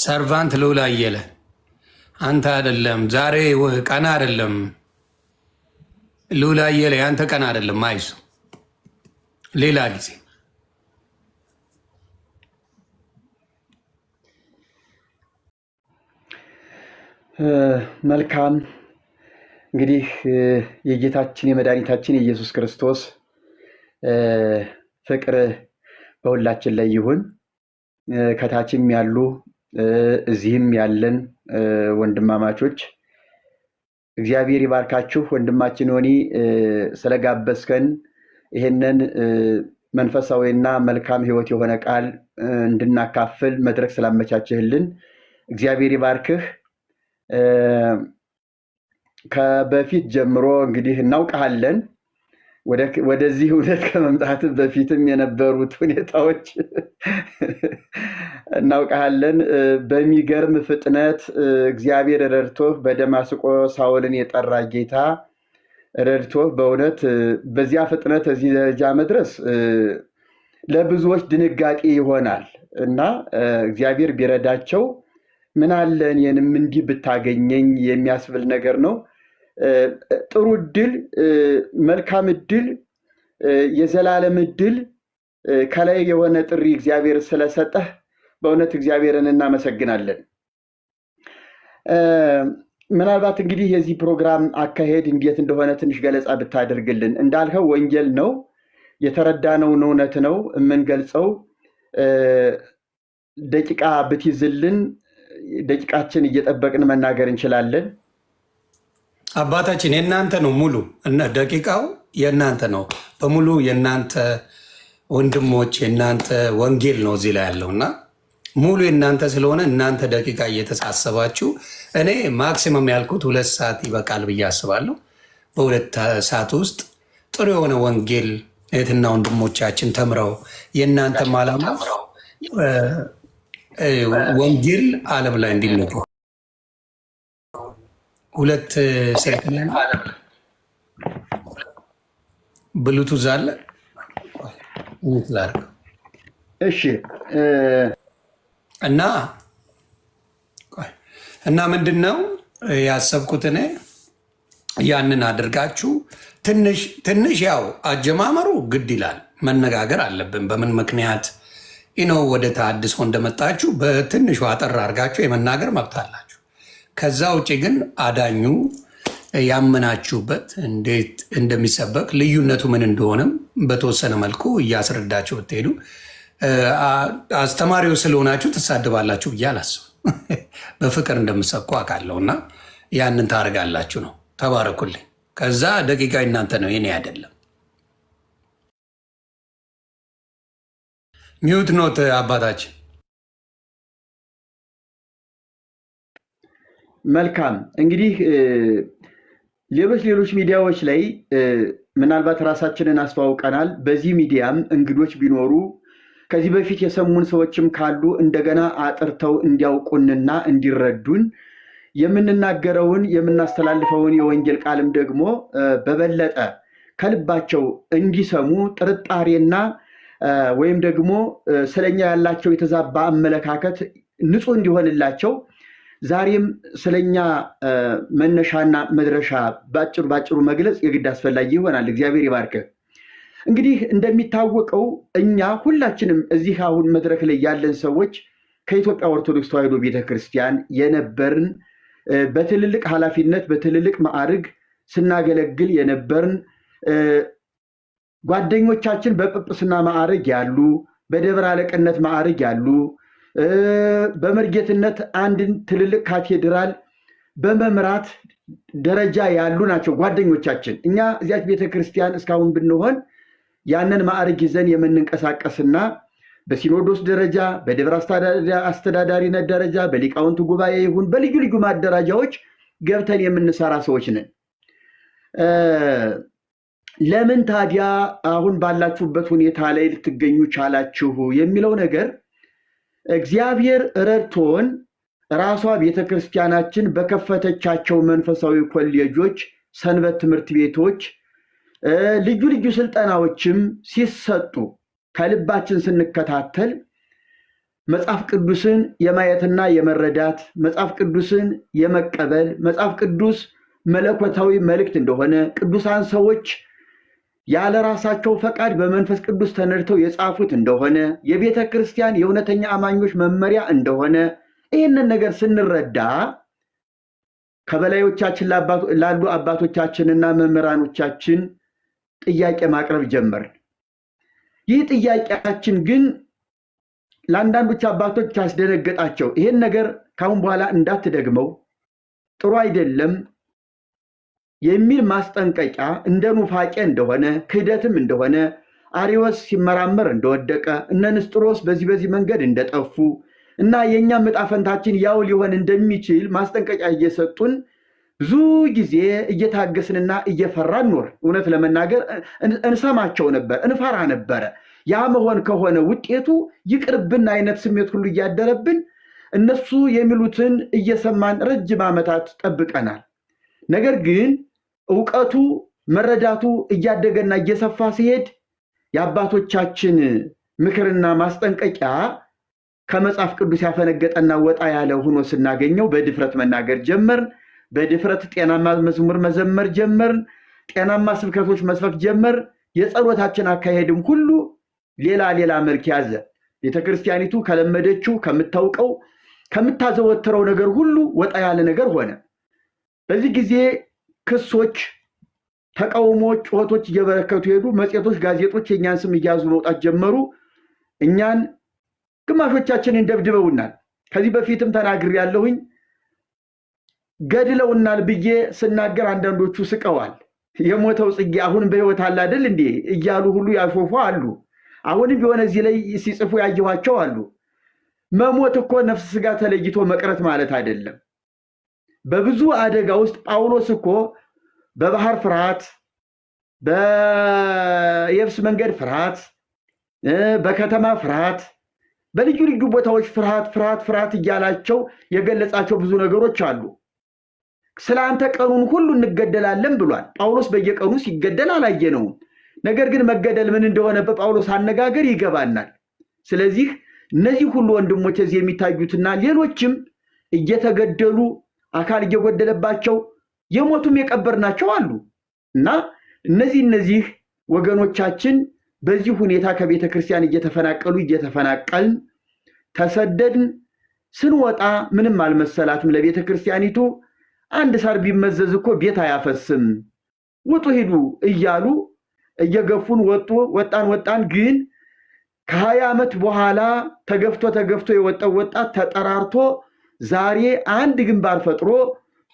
ሰርቫንት ልውል አየለ አንተ አይደለም ዛሬ ቀን አይደለም። ልውል አየለ ያንተ ቀን አይደለም። አይሱ ሌላ ጊዜ መልካም እንግዲህ የጌታችን የመድኃኒታችን የኢየሱስ ክርስቶስ ፍቅር በሁላችን ላይ ይሁን። ከታችም ያሉ እዚህም ያለን ወንድማማቾች እግዚአብሔር ይባርካችሁ። ወንድማችን ዮኒ ስለጋበዝከን ይሄንን መንፈሳዊና መልካም ሕይወት የሆነ ቃል እንድናካፍል መድረክ ስላመቻችህልን እግዚአብሔር ይባርክህ። ከበፊት ጀምሮ እንግዲህ እናውቃለን። ወደዚህ እውነት ከመምጣት በፊትም የነበሩት ሁኔታዎች እናውቃለን። በሚገርም ፍጥነት እግዚአብሔር ረድቶህ በደማስቆ ሳውልን የጠራ ጌታ ረድቶህ በእውነት በዚያ ፍጥነት እዚህ ደረጃ መድረስ ለብዙዎች ድንጋጤ ይሆናል እና እግዚአብሔር ቢረዳቸው ምን አለ እኔንም እንዲህ ብታገኘኝ የሚያስብል ነገር ነው። ጥሩ እድል፣ መልካም እድል፣ የዘላለም እድል፣ ከላይ የሆነ ጥሪ እግዚአብሔር ስለሰጠህ በእውነት እግዚአብሔርን እናመሰግናለን። ምናልባት እንግዲህ የዚህ ፕሮግራም አካሄድ እንዴት እንደሆነ ትንሽ ገለጻ ብታደርግልን። እንዳልከው ወንጌል ነው፣ የተረዳነውን እውነት ነው የምንገልጸው። ደቂቃ ብትይዝልን ደቂቃችን እየጠበቅን መናገር እንችላለን። አባታችን የእናንተ ነው፣ ሙሉ ደቂቃው የእናንተ ነው። በሙሉ የእናንተ ወንድሞች የእናንተ ወንጌል ነው እዚህ ላይ ያለው እና ሙሉ የእናንተ ስለሆነ እናንተ ደቂቃ እየተሳሰባችሁ፣ እኔ ማክሲመም ያልኩት 2 ሰዓት ይበቃል ብዬ አስባለሁ። በ2 ሰዓት ውስጥ ጥሩ የሆነ ወንጌል እህትና ወንድሞቻችን ተምረው የእናንተም ዓላማ ወንጌል ዓለም ላይ እንዲነገር 2 ስልክ ብሉቱዝ አለ። እሺ እና ምንድን ነው ያሰብኩት እኔ ያንን አድርጋችሁ ትንሽ ያው አጀማመሩ ግድ ይላል፣ መነጋገር አለብን በምን ምክንያት ነው ወደ ተሐድሶ እንደመጣችሁ በትንሹ አጠር አድርጋችሁ የመናገር መብት አላችሁ። ከዛ ውጭ ግን አዳኙ ያመናችሁበት እንዴት እንደሚሰበክ ልዩነቱ ምን እንደሆነም በተወሰነ መልኩ እያስረዳችሁ ብትሄዱ፣ አስተማሪው ስለሆናችሁ ትሳድባላችሁ ብዬ አላስብም። በፍቅር እንደምሰብኩ አውቃለሁ እና ያንን ታደርጋላችሁ ነው። ተባረኩልኝ። ከዛ ደቂቃ እናንተ ነው የኔ አይደለም። ሚዩት ኖት አባታችን። መልካም እንግዲህ ሌሎች ሚዲያዎች ላይ ምናልባት ራሳችንን አስተዋውቀናል። በዚህ ሚዲያም እንግዶች ቢኖሩ ከዚህ በፊት የሰሙን ሰዎችም ካሉ እንደገና አጥርተው እንዲያውቁንና እንዲረዱን የምንናገረውን የምናስተላልፈውን የወንጌል ቃልም ደግሞ በበለጠ ከልባቸው እንዲሰሙ ጥርጣሬና ወይም ደግሞ ስለኛ ያላቸው የተዛባ አመለካከት ንጹህ እንዲሆንላቸው ዛሬም ስለኛ መነሻና መድረሻ ባጭሩ መግለጽ የግድ አስፈላጊ ይሆናል። እግዚአብሔር ይባርክ። እንግዲህ እንደሚታወቀው እኛ ሁላችንም እዚህ አሁን መድረክ ላይ ያለን ሰዎች ከኢትዮጵያ ኦርቶዶክስ ተዋሕዶ ቤተክርስቲያን የነበርን በትልልቅ ኃላፊነት በትልልቅ ማዕርግ ስናገለግል የነበርን ጓደኞቻችን በጵጵስና ማዕርግ ያሉ፣ በደብረ አለቅነት ማዕርግ ያሉ፣ በመርጌትነት አንድን ትልልቅ ካቴድራል በመምራት ደረጃ ያሉ ናቸው ጓደኞቻችን። እኛ እዚያች ቤተክርስቲያን እስካሁን ብንሆን ያንን ማዕርግ ይዘን የምንንቀሳቀስና በሲኖዶስ ደረጃ በደብረ አስተዳዳሪነት ደረጃ በሊቃውንት ጉባኤ ይሁን በልዩ ልዩ ማደራጃዎች ገብተን የምንሰራ ሰዎች ነን። ለምን ታዲያ አሁን ባላችሁበት ሁኔታ ላይ ልትገኙ ቻላችሁ የሚለው ነገር እግዚአብሔር ረድቶን ራሷ ቤተክርስቲያናችን በከፈተቻቸው መንፈሳዊ ኮሌጆች፣ ሰንበት ትምህርት ቤቶች ልዩ ልዩ ስልጠናዎችም ሲሰጡ ከልባችን ስንከታተል መጽሐፍ ቅዱስን የማየትና የመረዳት መጽሐፍ ቅዱስን የመቀበል መጽሐፍ ቅዱስ መለኮታዊ መልእክት እንደሆነ ቅዱሳን ሰዎች ያለ ራሳቸው ፈቃድ በመንፈስ ቅዱስ ተነድተው የጻፉት እንደሆነ የቤተ ክርስቲያን የእውነተኛ አማኞች መመሪያ እንደሆነ ይህንን ነገር ስንረዳ ከበላዮቻችን ላሉ አባቶቻችንና መምህራኖቻችን ጥያቄ ማቅረብ ጀመርን። ይህ ጥያቄያችን ግን ለአንዳንዶች አባቶች ያስደነገጣቸው ይሄን ነገር ካሁን በኋላ እንዳትደግመው ጥሩ አይደለም የሚል ማስጠንቀቂያ እንደ ኑፋቄ እንደሆነ ክህደትም እንደሆነ አሪዎስ ሲመራመር እንደወደቀ እነ ንስጥሮስ በዚህ መንገድ እንደጠፉ እና የእኛም ዕጣ ፈንታችን ያው ሊሆን እንደሚችል ማስጠንቀቂያ እየሰጡን ብዙ ጊዜ እየታገስንና እየፈራን ኖር። እውነት ለመናገር እንሰማቸው ነበር፣ እንፈራ ነበረ። ያ መሆን ከሆነ ውጤቱ ይቅርብን አይነት ስሜት ሁሉ እያደረብን እነሱ የሚሉትን እየሰማን ረጅም ዓመታት ጠብቀናል። ነገር ግን ዕውቀቱ መረዳቱ እያደገና እየሰፋ ሲሄድ የአባቶቻችን ምክርና ማስጠንቀቂያ ከመጽሐፍ ቅዱስ ያፈነገጠና ወጣ ያለ ሆኖ ስናገኘው በድፍረት መናገር ጀመርን። በድፍረት ጤናማ መዝሙር መዘመር ጀመርን። ጤናማ ስብከቶች መስበክ ጀመር። የጸሎታችን አካሄድም ሁሉ ሌላ መልክ ያዘ። ቤተክርስቲያኒቱ ከለመደችው ከምታውቀው ከምታዘወትረው ነገር ሁሉ ወጣ ያለ ነገር ሆነ። በዚህ ጊዜ ክሶች፣ ተቃውሞች፣ ጩኸቶች እየበረከቱ ሄዱ። መጽሔቶች፣ ጋዜጦች የእኛን ስም እያዙ መውጣት ጀመሩ። እኛን ግማሾቻችንን ደብድበውናል። ከዚህ በፊትም ተናግሬያለሁኝ። ገድለውናል ብዬ ስናገር አንዳንዶቹ ስቀዋል። የሞተው ጽጌ አሁን በሕይወት አለ አይደል እንዴ እያሉ ሁሉ ያሾፉ አሉ። አሁንም ቢሆን እዚህ ላይ ሲጽፉ ያየኋቸው አሉ። መሞት እኮ ነፍስ ስጋ ተለይቶ መቅረት ማለት አይደለም። በብዙ አደጋ ውስጥ ጳውሎስ እኮ በባህር ፍርሃት፣ በየብስ መንገድ ፍርሃት፣ በከተማ ፍርሃት፣ በልዩ ልዩ ቦታዎች ፍርሃት እያላቸው የገለጻቸው ብዙ ነገሮች አሉ። ስለ አንተ ቀኑን ሁሉ እንገደላለን ብሏል። ጳውሎስ በየቀኑ ሲገደል አላየነውም። ነገር ግን መገደል ምን እንደሆነ በጳውሎስ አነጋገር ይገባናል። ስለዚህ እነዚህ ሁሉ ወንድሞች እዚህ የሚታዩትና ሌሎችም እየተገደሉ አካል እየጎደለባቸው የሞቱም የቀበርናቸው አሉ እና እነዚህ ወገኖቻችን በዚህ ሁኔታ ከቤተ ክርስቲያን እየተፈናቀልን ተሰደድን። ስንወጣ ምንም አልመሰላትም ለቤተ ክርስቲያኒቱ። አንድ ሳር ቢመዘዝ እኮ ቤት አያፈስም፣ ውጡ ሂዱ እያሉ እየገፉን ወጣን። ግን ከ20 ዓመት በኋላ ተገፍቶ የወጣው ወጣት ተጠራርቶ ዛሬ አንድ ግንባር ፈጥሮ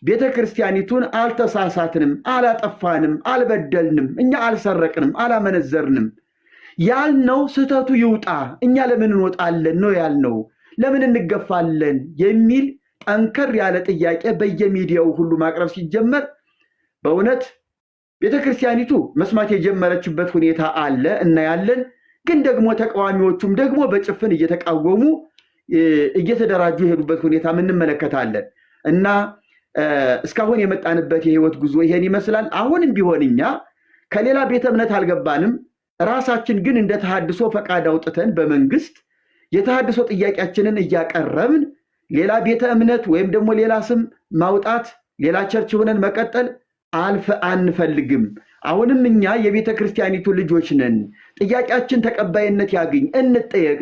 ቤተ ክርስቲያኒቱን አልተሳሳትንም፣ አላጠፋንም፣ አልበደልንም፣ እኛ አልሰረቅንም፣ አላመነዘርንም ያልነው ስህተቱ ይውጣ፣ እኛ ለምን እንወጣለን ነው ያልነው፣ ለምን እንገፋለን የሚል ጠንከር ያለ ጥያቄ በየሚዲያው ሁሉ ማቅረብ ሲጀመር በእውነት ቤተክርስቲያኒቱ መስማት የጀመረችበት ሁኔታ አለ እናያለን። ግን ደግሞ ተቃዋሚዎቹም ደግሞ በጭፍን እየተቃወሙ እየተደራጁ የሄዱበት ሁኔታ እንመለከታለን እና እስካሁን የመጣንበት የህይወት ጉዞ ይሄን ይመስላል። አሁንም ቢሆን እኛ ከሌላ ቤተ እምነት አልገባንም። ራሳችን ግን እንደ ተሐድሶ ፈቃድ አውጥተን በመንግስት የተሐድሶ ጥያቄያችንን እያቀረብን ሌላ ቤተ እምነት ወይም ደግሞ ሌላ ስም ማውጣት ሌላ ቸርች ሆነን መቀጠል አንፈልግም። አሁንም እኛ የቤተ ክርስቲያኒቱ ልጆች ነን። ጥያቄያችን ተቀባይነት ያግኝ፣ እንጠየቅ፣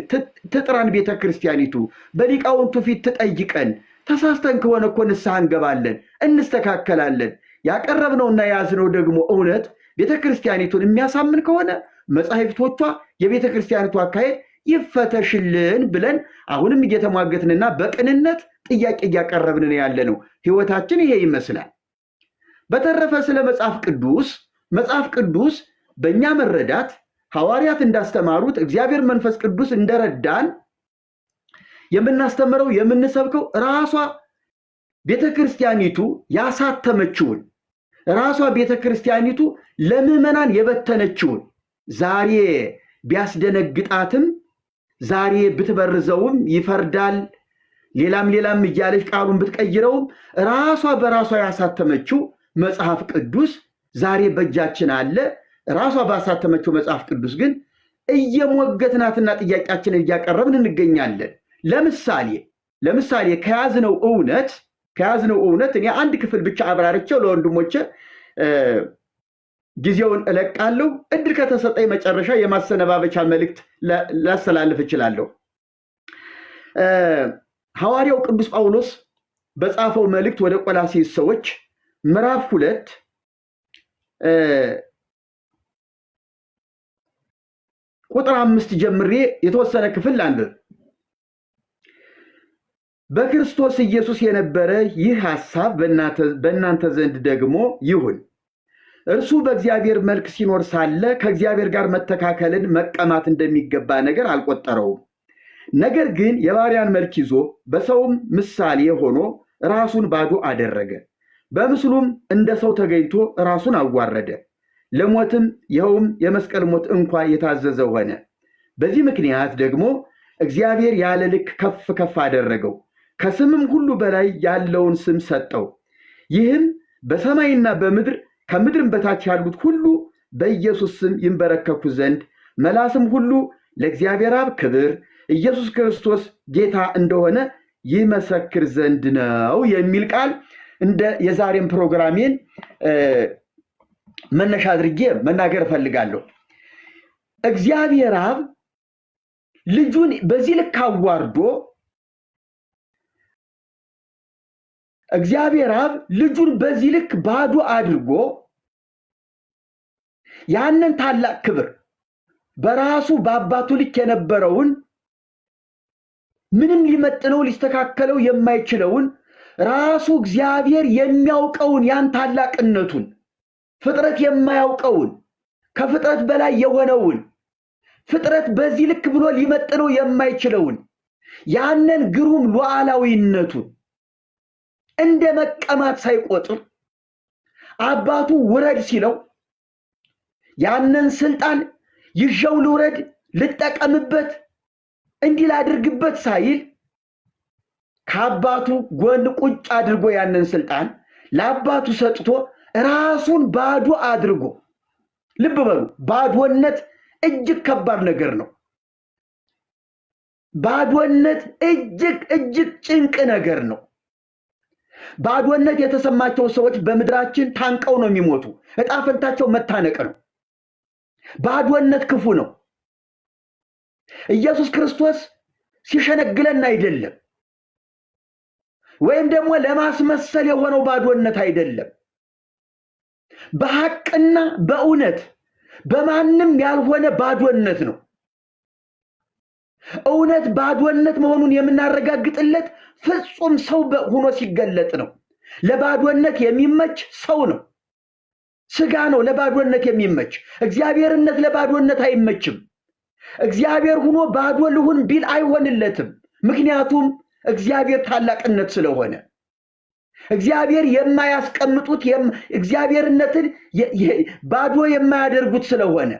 ትጥራን ቤተ ክርስቲያኒቱ በሊቃውንቱ ፊት ትጠይቀን። ተሳስተን ከሆነ እኮ ንስሐ እንገባለን፣ እንስተካከላለን። ያቀረብነውና የያዝነው ደግሞ እውነት ቤተ ክርስቲያኒቱን የሚያሳምን ከሆነ መጻሕፍቶቿ የቤተ ክርስቲያኒቱ አካሄድ ይፈተሽልን ብለን አሁንም እየተሟገትንና በቅንነት ጥያቄ እያቀረብን ያለ ነው። ህይወታችን ይሄ ይመስላል። በተረፈ ስለ መጽሐፍ ቅዱስ በእኛ መረዳት ሐዋርያት እንዳስተማሩት እግዚአብሔር መንፈስ ቅዱስ እንደረዳን የምናስተምረው የምንሰብከው ራሷ ቤተክርስቲያኒቱ ያሳተመችውን ራሷ ቤተክርስቲያኒቱ ለምዕመናን የበተነችውን ዛሬ ቢያስደነግጣትም ዛሬ ብትበርዘውም ይፈርዳል ሌላም እያለች ቃሉን ብትቀይረውም ራሷ በራሷ ያሳተመችው መጽሐፍ ቅዱስ ዛሬ በእጃችን አለ። ራሷ ባሳተመችው መጽሐፍ ቅዱስ ግን እየሞገትናትና ጥያቄያችንን እያቀረብን እንገኛለን። ለምሳሌ ከያዝነው እውነት እኔ አንድ ክፍል ብቻ አብራርቼው ለወንድሞቼ ጊዜውን እለቃለሁ። እድል ከተሰጠኝ መጨረሻ የማሰነባበቻ መልእክት ላስተላልፍ እችላለሁ። ሐዋርያው ቅዱስ ጳውሎስ በጻፈው መልእክት ወደ ቆላስይስ ሰዎች ምዕራፍ 2 ቁጥር 5 ጀምሬ የተወሰነ ክፍል ላንብብ። በክርስቶስ ኢየሱስ የነበረ ይህ ሐሳብ በእናንተ ዘንድ ደግሞ ይሁን። እርሱ በእግዚአብሔር መልክ ሲኖር ሳለ ከእግዚአብሔር ጋር መተካከልን መቀማት እንደሚገባ ነገር አልቆጠረውም። ነገር ግን የባሪያን መልክ ይዞ በሰውም ምሳሌ ሆኖ ራሱን ባዶ አደረገ። በምስሉም እንደ ሰው ተገኝቶ ራሱን አዋረደ፣ ለሞትም ይኸውም የመስቀል ሞት እንኳ የታዘዘ ሆነ። በዚህ ምክንያት ደግሞ እግዚአብሔር ያለ ልክ ከፍ ከፍ አደረገው፣ ከስምም ሁሉ በላይ ያለውን ስም ሰጠው። ይህም በሰማይና በምድር ከምድርም በታች ያሉት ሁሉ በኢየሱስ ስም ይንበረከኩ ዘንድ መላስም ሁሉ ለእግዚአብሔር አብ ክብር ኢየሱስ ክርስቶስ ጌታ እንደሆነ ይመሰክር ዘንድ ነው የሚል ቃል እንደ የዛሬን ፕሮግራሜን መነሻ አድርጌ መናገር እፈልጋለሁ። እግዚአብሔር አብ ልጁን በዚህ ልክ አዋርዶ እግዚአብሔር አብ ልጁን በዚህ ልክ ባዶ አድርጎ ያንን ታላቅ ክብር በራሱ በአባቱ ልክ የነበረውን ምንም ሊመጥነው ሊስተካከለው የማይችለውን ራሱ እግዚአብሔር የሚያውቀውን ያን ታላቅነቱን ፍጥረት የማያውቀውን ከፍጥረት በላይ የሆነውን ፍጥረት በዚህ ልክ ብሎ ሊመጥነው የማይችለውን ያንን ግሩም ሉዓላዊነቱን እንደ መቀማት ሳይቆጥር አባቱ ውረድ ሲለው ያንን ስልጣን ይዤው ልውረድ ልጠቀምበት እንዲህ ላድርግበት ሳይል ከአባቱ ጎን ቁጭ አድርጎ ያንን ስልጣን ለአባቱ ሰጥቶ ራሱን ባዶ አድርጎ። ልብ በሉ፣ ባዶነት እጅግ ከባድ ነገር ነው። ባዶነት እጅግ ጭንቅ ነገር ነው። ባዶነት የተሰማቸው ሰዎች በምድራችን ታንቀው ነው የሚሞቱ። ዕጣ ፈንታቸው መታነቅ ነው። ባዶነት ክፉ ነው። ኢየሱስ ክርስቶስ ሲሸነግለን አይደለም፣ ወይም ደግሞ ለማስመሰል የሆነው ባዶነት አይደለም። በሐቅና በእውነት በማንም ያልሆነ ባዶነት ነው። እውነት ባዶነት መሆኑን የምናረጋግጥለት ፍጹም ሰው ሆኖ ሲገለጥ ነው። ለባዶነት የሚመች ሰው ነው። ስጋ ነው ለባዶነት የሚመች። እግዚአብሔርነት ለባዶነት አይመችም። እግዚአብሔር ሆኖ ባዶ ልሁን ቢል አይሆንለትም። ምክንያቱም እግዚአብሔር ታላቅነት ስለሆነ እግዚአብሔር የማያስቀምጡት እግዚአብሔርነትን ባዶ የማያደርጉት ስለሆነ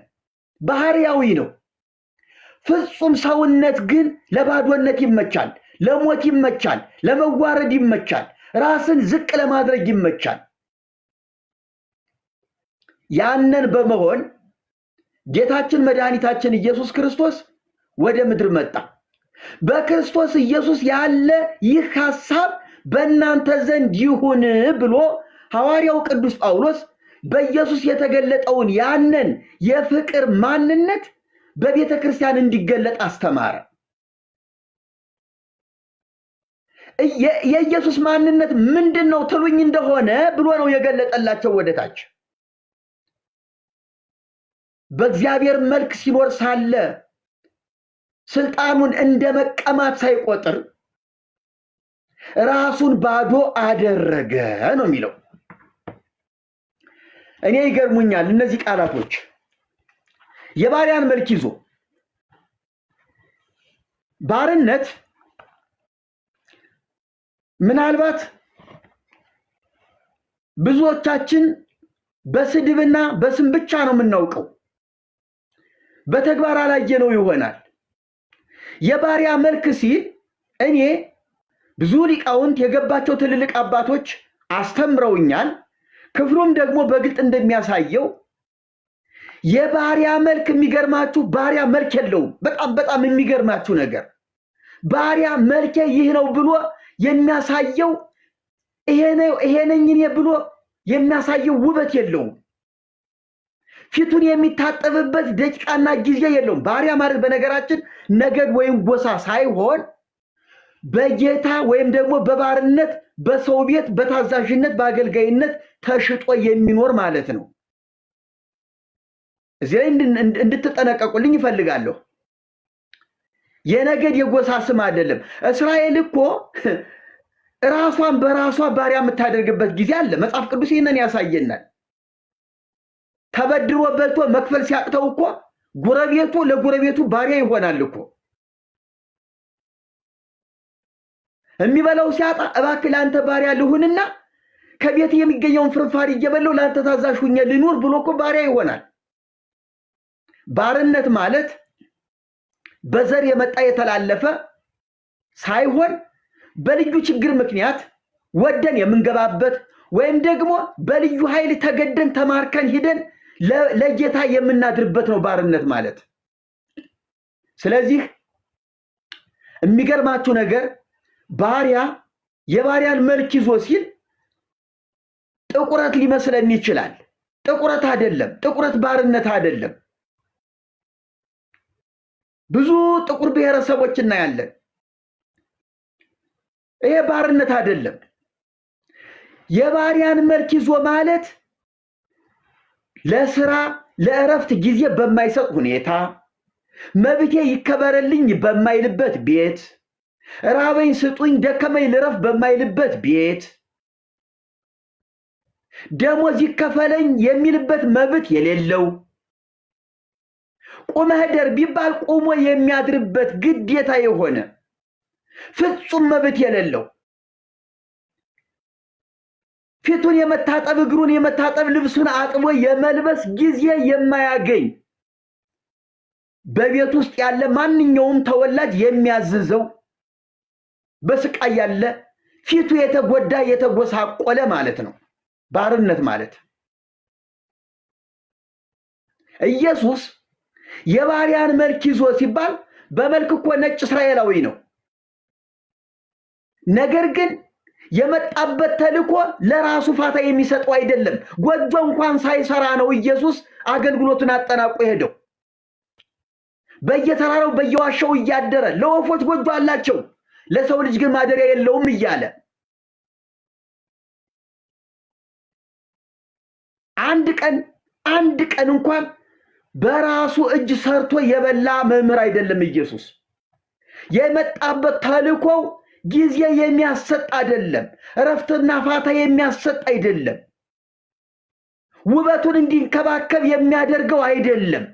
ባህሪያዊ ነው። ፍጹም ሰውነት ግን ለባዶነት ይመቻል፣ ለሞት ይመቻል፣ ለመዋረድ ይመቻል፣ ራስን ዝቅ ለማድረግ ይመቻል። ያንን በመሆን ጌታችን መድኃኒታችን ኢየሱስ ክርስቶስ ወደ ምድር መጣ። በክርስቶስ ኢየሱስ ያለ ይህ ሐሳብ በእናንተ ዘንድ ይሁን ብሎ ሐዋርያው ቅዱስ ጳውሎስ በኢየሱስ የተገለጠውን ያንን የፍቅር ማንነት በቤተ ክርስቲያን እንዲገለጥ አስተማረ። የኢየሱስ ማንነት ምንድነው ትሉኝ እንደሆነ ብሎ ነው የገለጠላቸው ወደታች። በእግዚአብሔር መልክ ሲኖር ሳለ ስልጣኑን እንደ መቀማት ሳይቆጥር ራሱን ባዶ አደረገ ነው የሚለው። እኔ ይገርሙኛል እነዚህ ቃላቶች። የባሪያን መልክ ይዞ ባርነት ምናልባት ብዙዎቻችን በስድብና በስም ብቻ ነው የምናውቀው፣ በተግባር አላየነው ይሆናል። የባሪያ መልክ ሲል እኔ ብዙ ሊቃውንት የገባቸው ትልልቅ አባቶች አስተምረውኛል። ክፍሉም ደግሞ በግልጥ እንደሚያሳየው የባሪያ መልክ የሚገርማችሁ ባሪያ መልክ የለውም። በጣም የሚገርማችሁ ነገር ባሪያ መልኬ ይህ ነው ብሎ የሚያሳየው ይሄ ነኝ እኔ ብሎ የሚያሳየው ውበት የለውም። ፊቱን የሚታጠብበት ደቂቃና ጊዜ የለውም። ባሪያ ማለት በነገራችን ነገድ ወይም ጎሳ ሳይሆን በጌታ ወይም ደግሞ በባርነት በሰው ቤት በታዛዥነት በአገልጋይነት ተሽጦ የሚኖር ማለት ነው። እዚህ ላይ እንድትጠነቀቁልኝ ይፈልጋለሁ። የነገድ የጎሳ ስም አይደለም። እስራኤል እኮ ራሷን በራሷ ባሪያ የምታደርግበት ጊዜ አለ። መጽሐፍ ቅዱስ ይህንን ያሳየናል። ተበድሮ በልቶ መክፈል ሲያቅተው እኮ ጎረቤቱ ለጎረቤቱ ባሪያ ይሆናል እኮ። የሚበላው ሲያጣ እባክህ ለአንተ ባሪያ ልሁንና ከቤት የሚገኘውን ፍርፋሪ እየበላው ለአንተ ታዛዥ ሁኜ ልኑር ብሎ እኮ ባሪያ ይሆናል። ባርነት ማለት በዘር የመጣ የተላለፈ ሳይሆን በልዩ ችግር ምክንያት ወደን የምንገባበት ወይም ደግሞ በልዩ ኃይል ተገደን ተማርከን ሂደን ለጌታ የምናድርበት ነው ባርነት ማለት። ስለዚህ የሚገርማችሁ ነገር ባሪያ የባሪያን መልክ ይዞ ሲል ጥቁረት ሊመስለን ይችላል። ጥቁረት አይደለም። ጥቁረት ባርነት አይደለም። ብዙ ጥቁር ብሔረሰቦች እናያለን። ይሄ ባርነት አይደለም። የባሪያን መልክ ይዞ ማለት ለስራ ለእረፍት ጊዜ በማይሰጥ ሁኔታ፣ መብቴ ይከበረልኝ በማይልበት ቤት፣ ራበኝ ስጡኝ ደከመኝ ልረፍ በማይልበት ቤት፣ ደሞዝ ይከፈለኝ የሚልበት መብት የሌለው፣ ቁመህ ደር ቢባል ቆሞ የሚያድርበት ግዴታ የሆነ ፍጹም መብት የሌለው፣ ፊቱን የመታጠብ እግሩን የመታጠብ ልብሱን አጥቦ የመልበስ ጊዜ የማያገኝ በቤት ውስጥ ያለ ማንኛውም ተወላጅ የሚያዝዘው በስቃይ ያለ ፊቱ የተጎዳ የተጎሳቆለ ማለት ነው ባርነት ማለት። ኢየሱስ የባሪያን መልክ ይዞ ሲባል በመልክ እኮ ነጭ እስራኤላዊ ነው። ነገር ግን የመጣበት ተልእኮ ለራሱ ፋታ የሚሰጠው አይደለም። ጎጆ እንኳን ሳይሰራ ነው ኢየሱስ አገልግሎቱን አጠናቆ ሄደው። በየተራራው በየዋሻው እያደረ ለወፎች ጎጆ አላቸው፣ ለሰው ልጅ ግን ማደሪያ የለውም እያለ አንድ ቀን እንኳን በራሱ እጅ ሰርቶ የበላ መምህር አይደለም ኢየሱስ። የመጣበት ተልእኮው ጊዜ የሚያሰጥ አይደለም። እረፍትና ፋታ የሚያሰጥ አይደለም። ውበቱን እንዲንከባከብ የሚያደርገው አይደለም።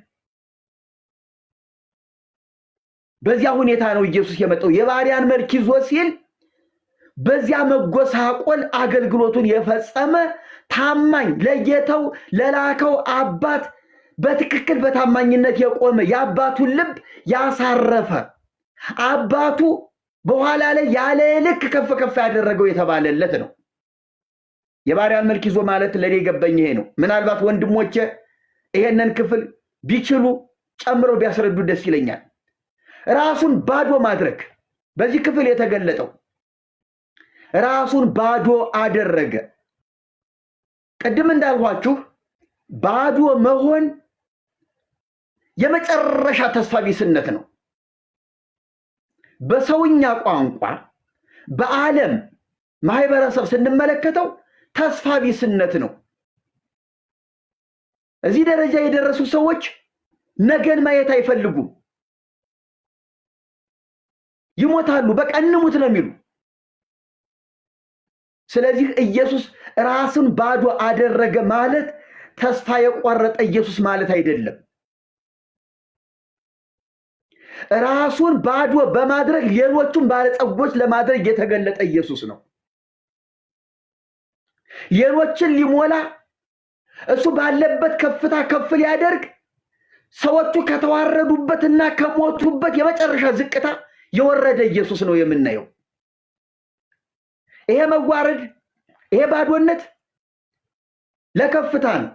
በዚያ ሁኔታ ነው ኢየሱስ የመጣው። የባሪያን መልክ ይዞ ሲል በዚያ መጎሳቆል አገልግሎቱን የፈጸመ ታማኝ፣ ለጌታው ለላከው አባት በትክክል በታማኝነት የቆመ የአባቱን ልብ ያሳረፈ አባቱ በኋላ ላይ ያለ ልክ ከፍ ከፍ ያደረገው የተባለለት ነው። የባሪያን መልክ ይዞ ማለት ለኔ ገበኝ ይሄ ነው። ምናልባት ወንድሞቼ ይሄንን ክፍል ቢችሉ ጨምረው ቢያስረዱ ደስ ይለኛል። ራሱን ባዶ ማድረግ በዚህ ክፍል የተገለጠው ራሱን ባዶ አደረገ። ቅድም እንዳልኋችሁ ባዶ መሆን የመጨረሻ ተስፋ ቢስነት ነው። በሰውኛ ቋንቋ በዓለም ማህበረሰብ ስንመለከተው ተስፋ ቢስነት ነው። እዚህ ደረጃ የደረሱ ሰዎች ነገን ማየት አይፈልጉም። ይሞታሉ። በቃ እንሙት ነው የሚሉ። ስለዚህ ኢየሱስ ራሱን ባዶ አደረገ ማለት ተስፋ የቆረጠ ኢየሱስ ማለት አይደለም። ራሱን ባዶ በማድረግ ሌሎቹን ባለጸጎች ለማድረግ የተገለጠ ኢየሱስ ነው። ሌሎችን ሊሞላ እሱ ባለበት ከፍታ ከፍ ሊያደርግ ሰዎቹ ከተዋረዱበትና ከሞቱበት የመጨረሻ ዝቅታ የወረደ ኢየሱስ ነው የምናየው። ይሄ መዋረድ፣ ይሄ ባዶነት ለከፍታ ነው።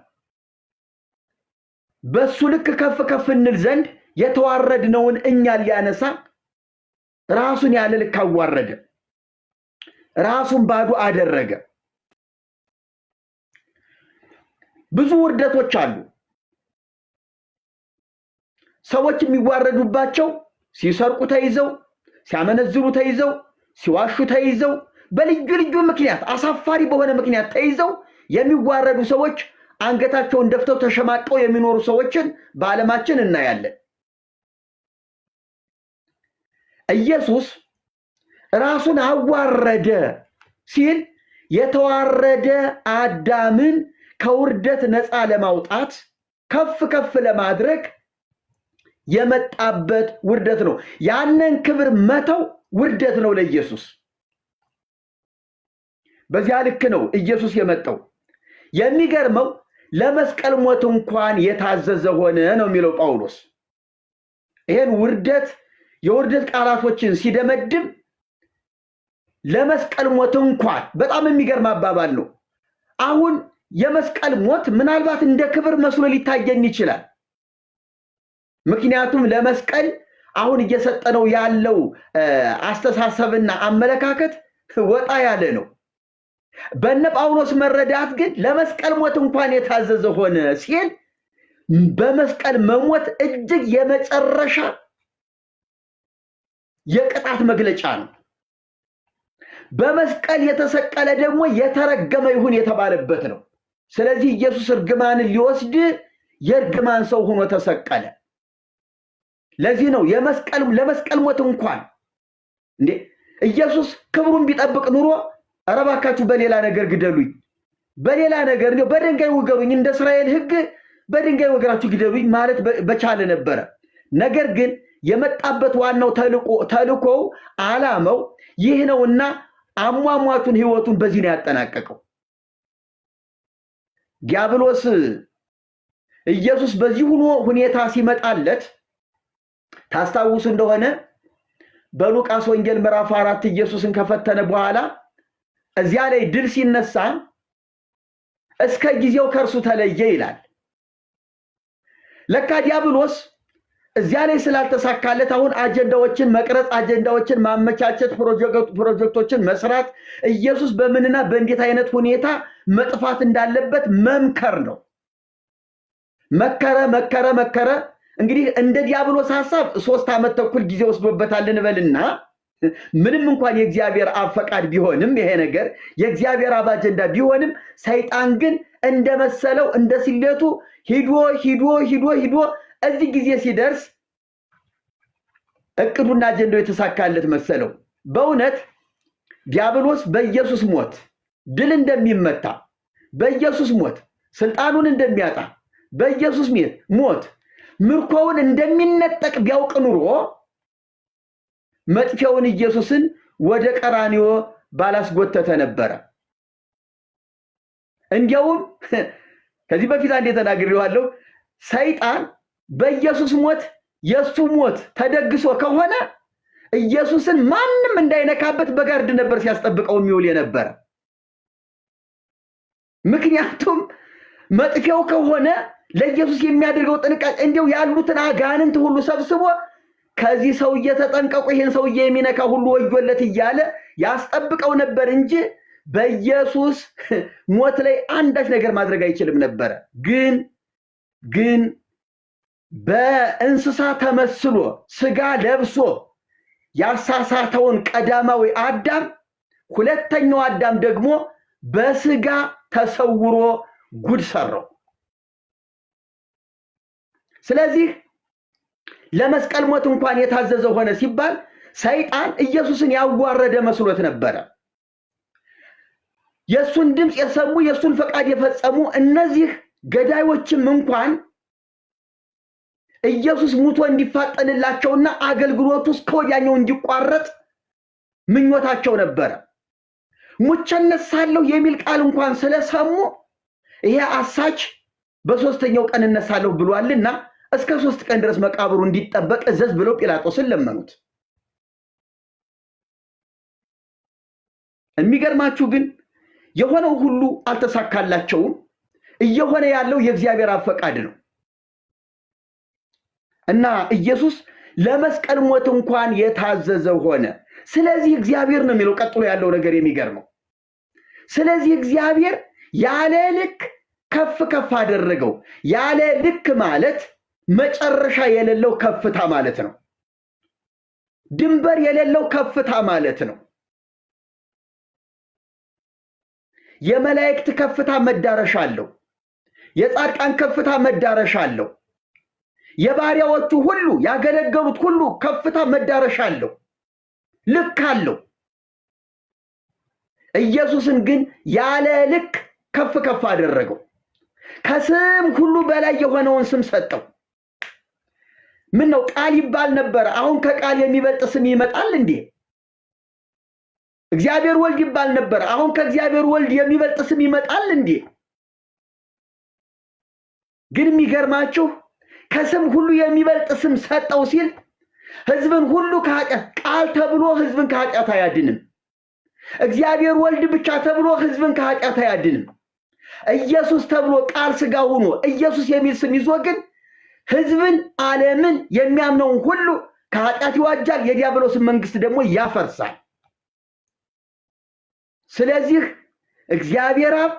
በሱ ልክ ከፍ ከፍ እንል ዘንድ የተዋረድነውን እኛ ሊያነሳ ራሱን ያለ ልክ አዋረደ። ራሱን ባዶ አደረገ። ብዙ ውርደቶች አሉ። ሰዎች የሚዋረዱባቸው ሲሰርቁ ተይዘው፣ ሲያመነዝሩ ተይዘው፣ ሲዋሹ ተይዘው፣ በልዩ ልዩ ምክንያት አሳፋሪ በሆነ ምክንያት ተይዘው የሚዋረዱ ሰዎች አንገታቸውን ደፍተው ተሸማቀው የሚኖሩ ሰዎችን በዓለማችን እናያለን። ኢየሱስ ራሱን አዋረደ ሲል የተዋረደ አዳምን ከውርደት ነፃ ለማውጣት ከፍ ከፍ ለማድረግ የመጣበት ውርደት ነው። ያንን ክብር መተው ውርደት ነው ለኢየሱስ። በዚያ ልክ ነው ኢየሱስ የመጣው። የሚገርመው ለመስቀል ሞት እንኳን የታዘዘ ሆነ ነው የሚለው ጳውሎስ። ይሄን ውርደት የውርደት ቃላቶችን ሲደመድም ለመስቀል ሞት እንኳን በጣም የሚገርም አባባል ነው። አሁን የመስቀል ሞት ምናልባት እንደ ክብር መስሎ ሊታየን ይችላል። ምክንያቱም ለመስቀል አሁን እየሰጠነው ያለው አስተሳሰብና አመለካከት ወጣ ያለ ነው። በነ ጳውሎስ መረዳት ግን ለመስቀል ሞት እንኳን የታዘዘ ሆነ ሲል በመስቀል መሞት እጅግ የመጨረሻ የቅጣት መግለጫ ነው። በመስቀል የተሰቀለ ደግሞ የተረገመ ይሁን የተባለበት ነው። ስለዚህ ኢየሱስ እርግማንን ሊወስድ የእርግማን ሰው ሆኖ ተሰቀለ። ለዚህ ነው ለመስቀል ሞት እንኳን እንዴ ኢየሱስ ክብሩን ቢጠብቅ ኑሮ ኧረ እባካችሁ በሌላ ነገር ግደሉኝ፣ በሌላ ነገር ነው በድንጋይ ውገሩኝ፣ እንደ እስራኤል ሕግ በድንጋይ ወገራችሁ ግደሉኝ ማለት በቻለ ነበረ። ነገር ግን የመጣበት ዋናው ተልእኮው ዓላማው ይህ ነውና አሟሟቱን ህይወቱን በዚህ ነው ያጠናቀቀው። ዲያብሎስ ኢየሱስ በዚህ ሁኔታ ሲመጣለት ታስታውሱ እንደሆነ በሉቃስ ወንጌል ምዕራፍ 4 ኢየሱስን ከፈተነ በኋላ እዚያ ላይ ድል ሲነሳ እስከ ጊዜው ከርሱ ተለየ ይላል። ለካ ዲያብሎስ እዚያ ላይ ስላልተሳካለት አሁን አጀንዳዎችን መቅረጽ፣ አጀንዳዎችን ማመቻቸት፣ ፕሮጀክቶችን መስራት፣ ኢየሱስ በምንና በእንዴት አይነት ሁኔታ መጥፋት እንዳለበት መምከር ነው። መከረ። እንግዲህ እንደ ዲያብሎስ ሐሳብ 3 ዓመት ተኩል ጊዜ ወስዶበታል እንበልና ምንም እንኳን የእግዚአብሔር አብ ፈቃድ ቢሆንም ይሄ ነገር የእግዚአብሔር አብ አጀንዳ ቢሆንም ሰይጣን ግን እንደመሰለው እንደ ሲሌቱ ሂዶ እዚህ ጊዜ ሲደርስ እቅዱና አጀንዳው የተሳካለት መሰለው። በእውነት ዲያብሎስ በኢየሱስ ሞት ድል እንደሚመታ፣ በኢየሱስ ሞት ስልጣኑን እንደሚያጣ፣ በኢየሱስ ሞት ምርኮውን እንደሚነጠቅ ቢያውቅ ኑሮ መጥፊያውን ኢየሱስን ወደ ቀራንዮ ባላስጎተተ ነበረ። እንዲያውም ከዚህ በፊት አንዴ ተናግሬዋለሁ። ሰይጣን በኢየሱስ ሞት የሱ ሞት ተደግሶ ከሆነ ኢየሱስን ማንም እንዳይነካበት በጋርድ ነበር ሲያስጠብቀው የሚውል የነበረ። ምክንያቱም መጥፊያው ከሆነ ለኢየሱስ የሚያደርገው ጥንቃቄ እንዲያው ያሉትን አጋንንት ሁሉ ሰብስቦ ከዚህ ሰውዬ ተጠንቀቁ፣ ይሄን ሰውዬ የሚነካ ሁሉ ወዮለት እያለ ያስጠብቀው ነበር እንጂ በኢየሱስ ሞት ላይ አንዳች ነገር ማድረግ አይችልም ነበር። ግን በእንስሳ ተመስሎ ስጋ ለብሶ ያሳሳተውን ቀዳማዊ አዳም፣ ሁለተኛው አዳም ደግሞ በስጋ ተሰውሮ ጉድ ሰራው። ስለዚህ ለመስቀል ሞት እንኳን የታዘዘ ሆነ ሲባል ሰይጣን ኢየሱስን ያዋረደ መስሎት ነበረ። የሱን ድምፅ የሰሙ የሱን ፈቃድ የፈጸሙ እነዚህ ገዳዮችም እንኳን ኢየሱስ ሙቶ እንዲፋጠንላቸውና አገልግሎቱ እስከ ወዲያኛው እንዲቋረጥ ምኞታቸው ነበረ። ሙቼ እነሳለሁ የሚል ቃል እንኳን ስለሰሙ ይሄ አሳች በሶስተኛው ቀን እነሳለሁ ብሏልና እስከ 3 ቀን ድረስ መቃብሩ እንዲጠበቅ እዘዝ ብለው ጲላጦስን ለመኑት። የሚገርማችሁ ግን የሆነው ሁሉ አልተሳካላቸውም። እየሆነ ያለው የእግዚአብሔር አብ ፈቃድ ነው እና ኢየሱስ ለመስቀል ሞት እንኳን የታዘዘ ሆነ። ስለዚህ እግዚአብሔር ነው የሚለው ቀጥሎ ያለው ነገር የሚገርመው። ስለዚህ እግዚአብሔር ያለ ልክ ከፍ ከፍ አደረገው። ያለ ልክ ማለት መጨረሻ የሌለው ከፍታ ማለት ነው። ድንበር የሌለው ከፍታ ማለት ነው። የመላእክት ከፍታ መዳረሻ አለው። የጻድቃን ከፍታ መዳረሻ አለው። የባሪያዎቹ ሁሉ ያገለገሉት ሁሉ ከፍታ መዳረሻ አለው፣ ልክ አለው። ኢየሱስን ግን ያለ ልክ ከፍ ከፍ አደረገው። ከስም ሁሉ በላይ የሆነውን ስም ሰጠው። ምን ነው ቃል ይባል ነበር፣ አሁን ከቃል የሚበልጥ ስም ይመጣል እንዴ? እግዚአብሔር ወልድ ይባል ነበር፣ አሁን ከእግዚአብሔር ወልድ የሚበልጥ ስም ይመጣል እንዴ? ግን የሚገርማችሁ ከስም ሁሉ የሚበልጥ ስም ሰጠው ሲል ሕዝብን ሁሉ ከኃጢአት ቃል ተብሎ ሕዝብን ከኃጢአት አያድንም። እግዚአብሔር ወልድ ብቻ ተብሎ ሕዝብን ከኃጢአት አያድንም። ኢየሱስ ተብሎ ቃል ሥጋ ሆኖ ኢየሱስ የሚል ስም ይዞ ግን ሕዝብን ዓለምን የሚያምነውን ሁሉ ከኃጢአት ይዋጃል፣ የዲያብሎስን መንግስት ደግሞ ያፈርሳል። ስለዚህ እግዚአብሔር አብ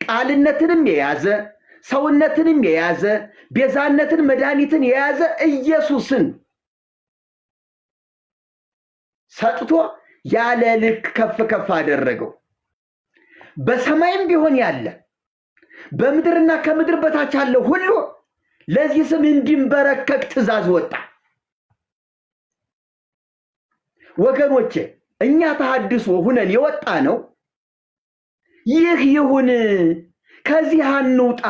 ቃልነትንም የያዘ ሰውነትንም የያዘ ቤዛነትን መድኃኒትን የያዘ ኢየሱስን ሰጥቶ ያለ ልክ ከፍ ከፍ አደረገው። በሰማይም ቢሆን ያለ በምድርና ከምድር በታች ያለ ሁሉ ለዚህ ስም እንዲንበረከክ ትእዛዝ ወጣ። ወገኖቼ እኛ ተሐድሶ ሁነን የወጣ ነው። ይህ ይሁን፣ ከዚህ አንውጣ።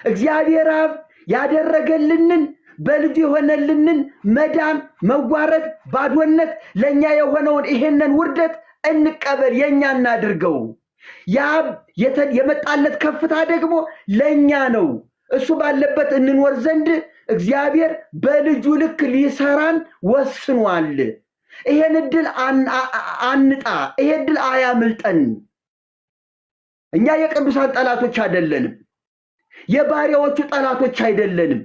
እግዚአብሔር አብ ያደረገልንን በልጁ የሆነልንን መዳን፣ መዋረድ፣ ባዶነት ለኛ የሆነውን ይሄንን ውርደት እንቀበል፣ የኛ እናድርገው። ያብ የመጣለት ከፍታ ደግሞ ለኛ ነው። እሱ ባለበት እንኖር ዘንድ እግዚአብሔር በልጁ ልክ ሊሰራን ወስኗል። ይሄን እድል አንጣ፣ ይሄ እድል አያምልጠን። እኛ የቅዱሳን ጠላቶች አይደለንም፣ የባሪያዎቹ ጠላቶች አይደለንም።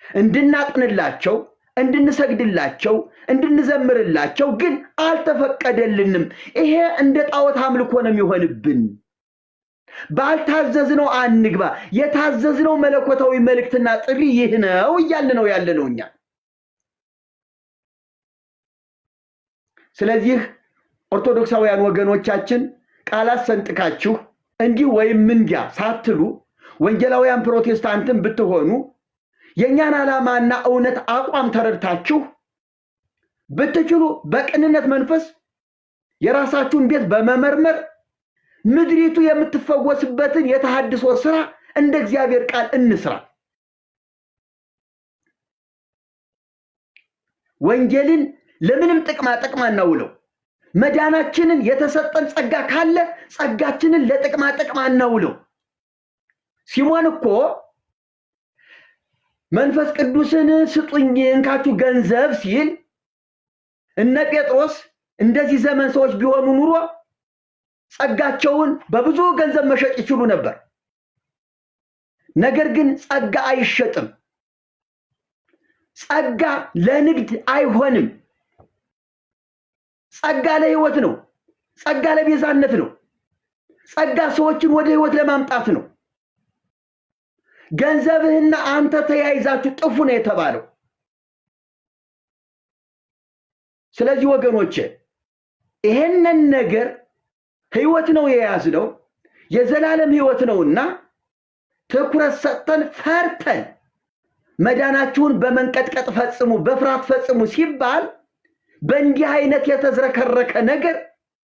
እንድናጥንላቸው፣ እንድንሰግድላቸው፣ እንድንዘምርላቸው ግን አልተፈቀደልንም። ይሄ እንደ ጣዖት አምልኮ ነው የሚሆንብን። ባልታዘዝነው አንግባ። የታዘዝነው መለኮታዊ መልእክትና ጥሪ ይህ ነው እያልን ነው ያለነው እኛ። ስለዚህ ኦርቶዶክሳውያን ወገኖቻችን ቃላት ሰንጥቃችሁ እንዲህ ወይም እንዲያ ሳትሉ ወንጌላውያን ፕሮቴስታንትን ብትሆኑ የኛን ዓላማና እውነት አቋም ተረድታችሁ ብትችሉ በቅንነት መንፈስ የራሳችሁን ቤት በመመርመር ምድሪቱ የምትፈወስበትን የተሐድሶ ስራ እንደ እግዚአብሔር ቃል እንስራ። ወንጌልን ለምንም ጥቅማ አናውለው። መዳናችንን የተሰጠን ጸጋ ካለ ጸጋችንን ለጥቅማ አናውለው። ሲሞን እኮ መንፈስ ቅዱስን ስጡኝ እንካችሁ ገንዘብ ሲል እነ ጴጥሮስ እንደዚህ ዘመን ሰዎች ቢሆኑ ኑሮ ጸጋቸውን በብዙ ገንዘብ መሸጥ ይችሉ ነበር። ነገር ግን ጸጋ አይሸጥም። ጸጋ ለንግድ አይሆንም። ጸጋ ለሕይወት ነው። ጸጋ ለቤዛነት ነው። ጸጋ ሰዎችን ወደ ሕይወት ለማምጣት ነው። ገንዘብህና አንተ ተያይዛችሁ ጥፉ ነው የተባለው። ስለዚህ ወገኖቼ ይሄንን ነገር ሕይወት ነው የያዝነው፣ የዘላለም ሕይወት ነውና ትኩረት ሰጥተን ፈርተን መዳናችሁን በመንቀጥቀጥ ፈጽሙ፣ በፍርሃት ፈጽሙ ሲባል በእንዲህ አይነት የተዝረከረከ ነገር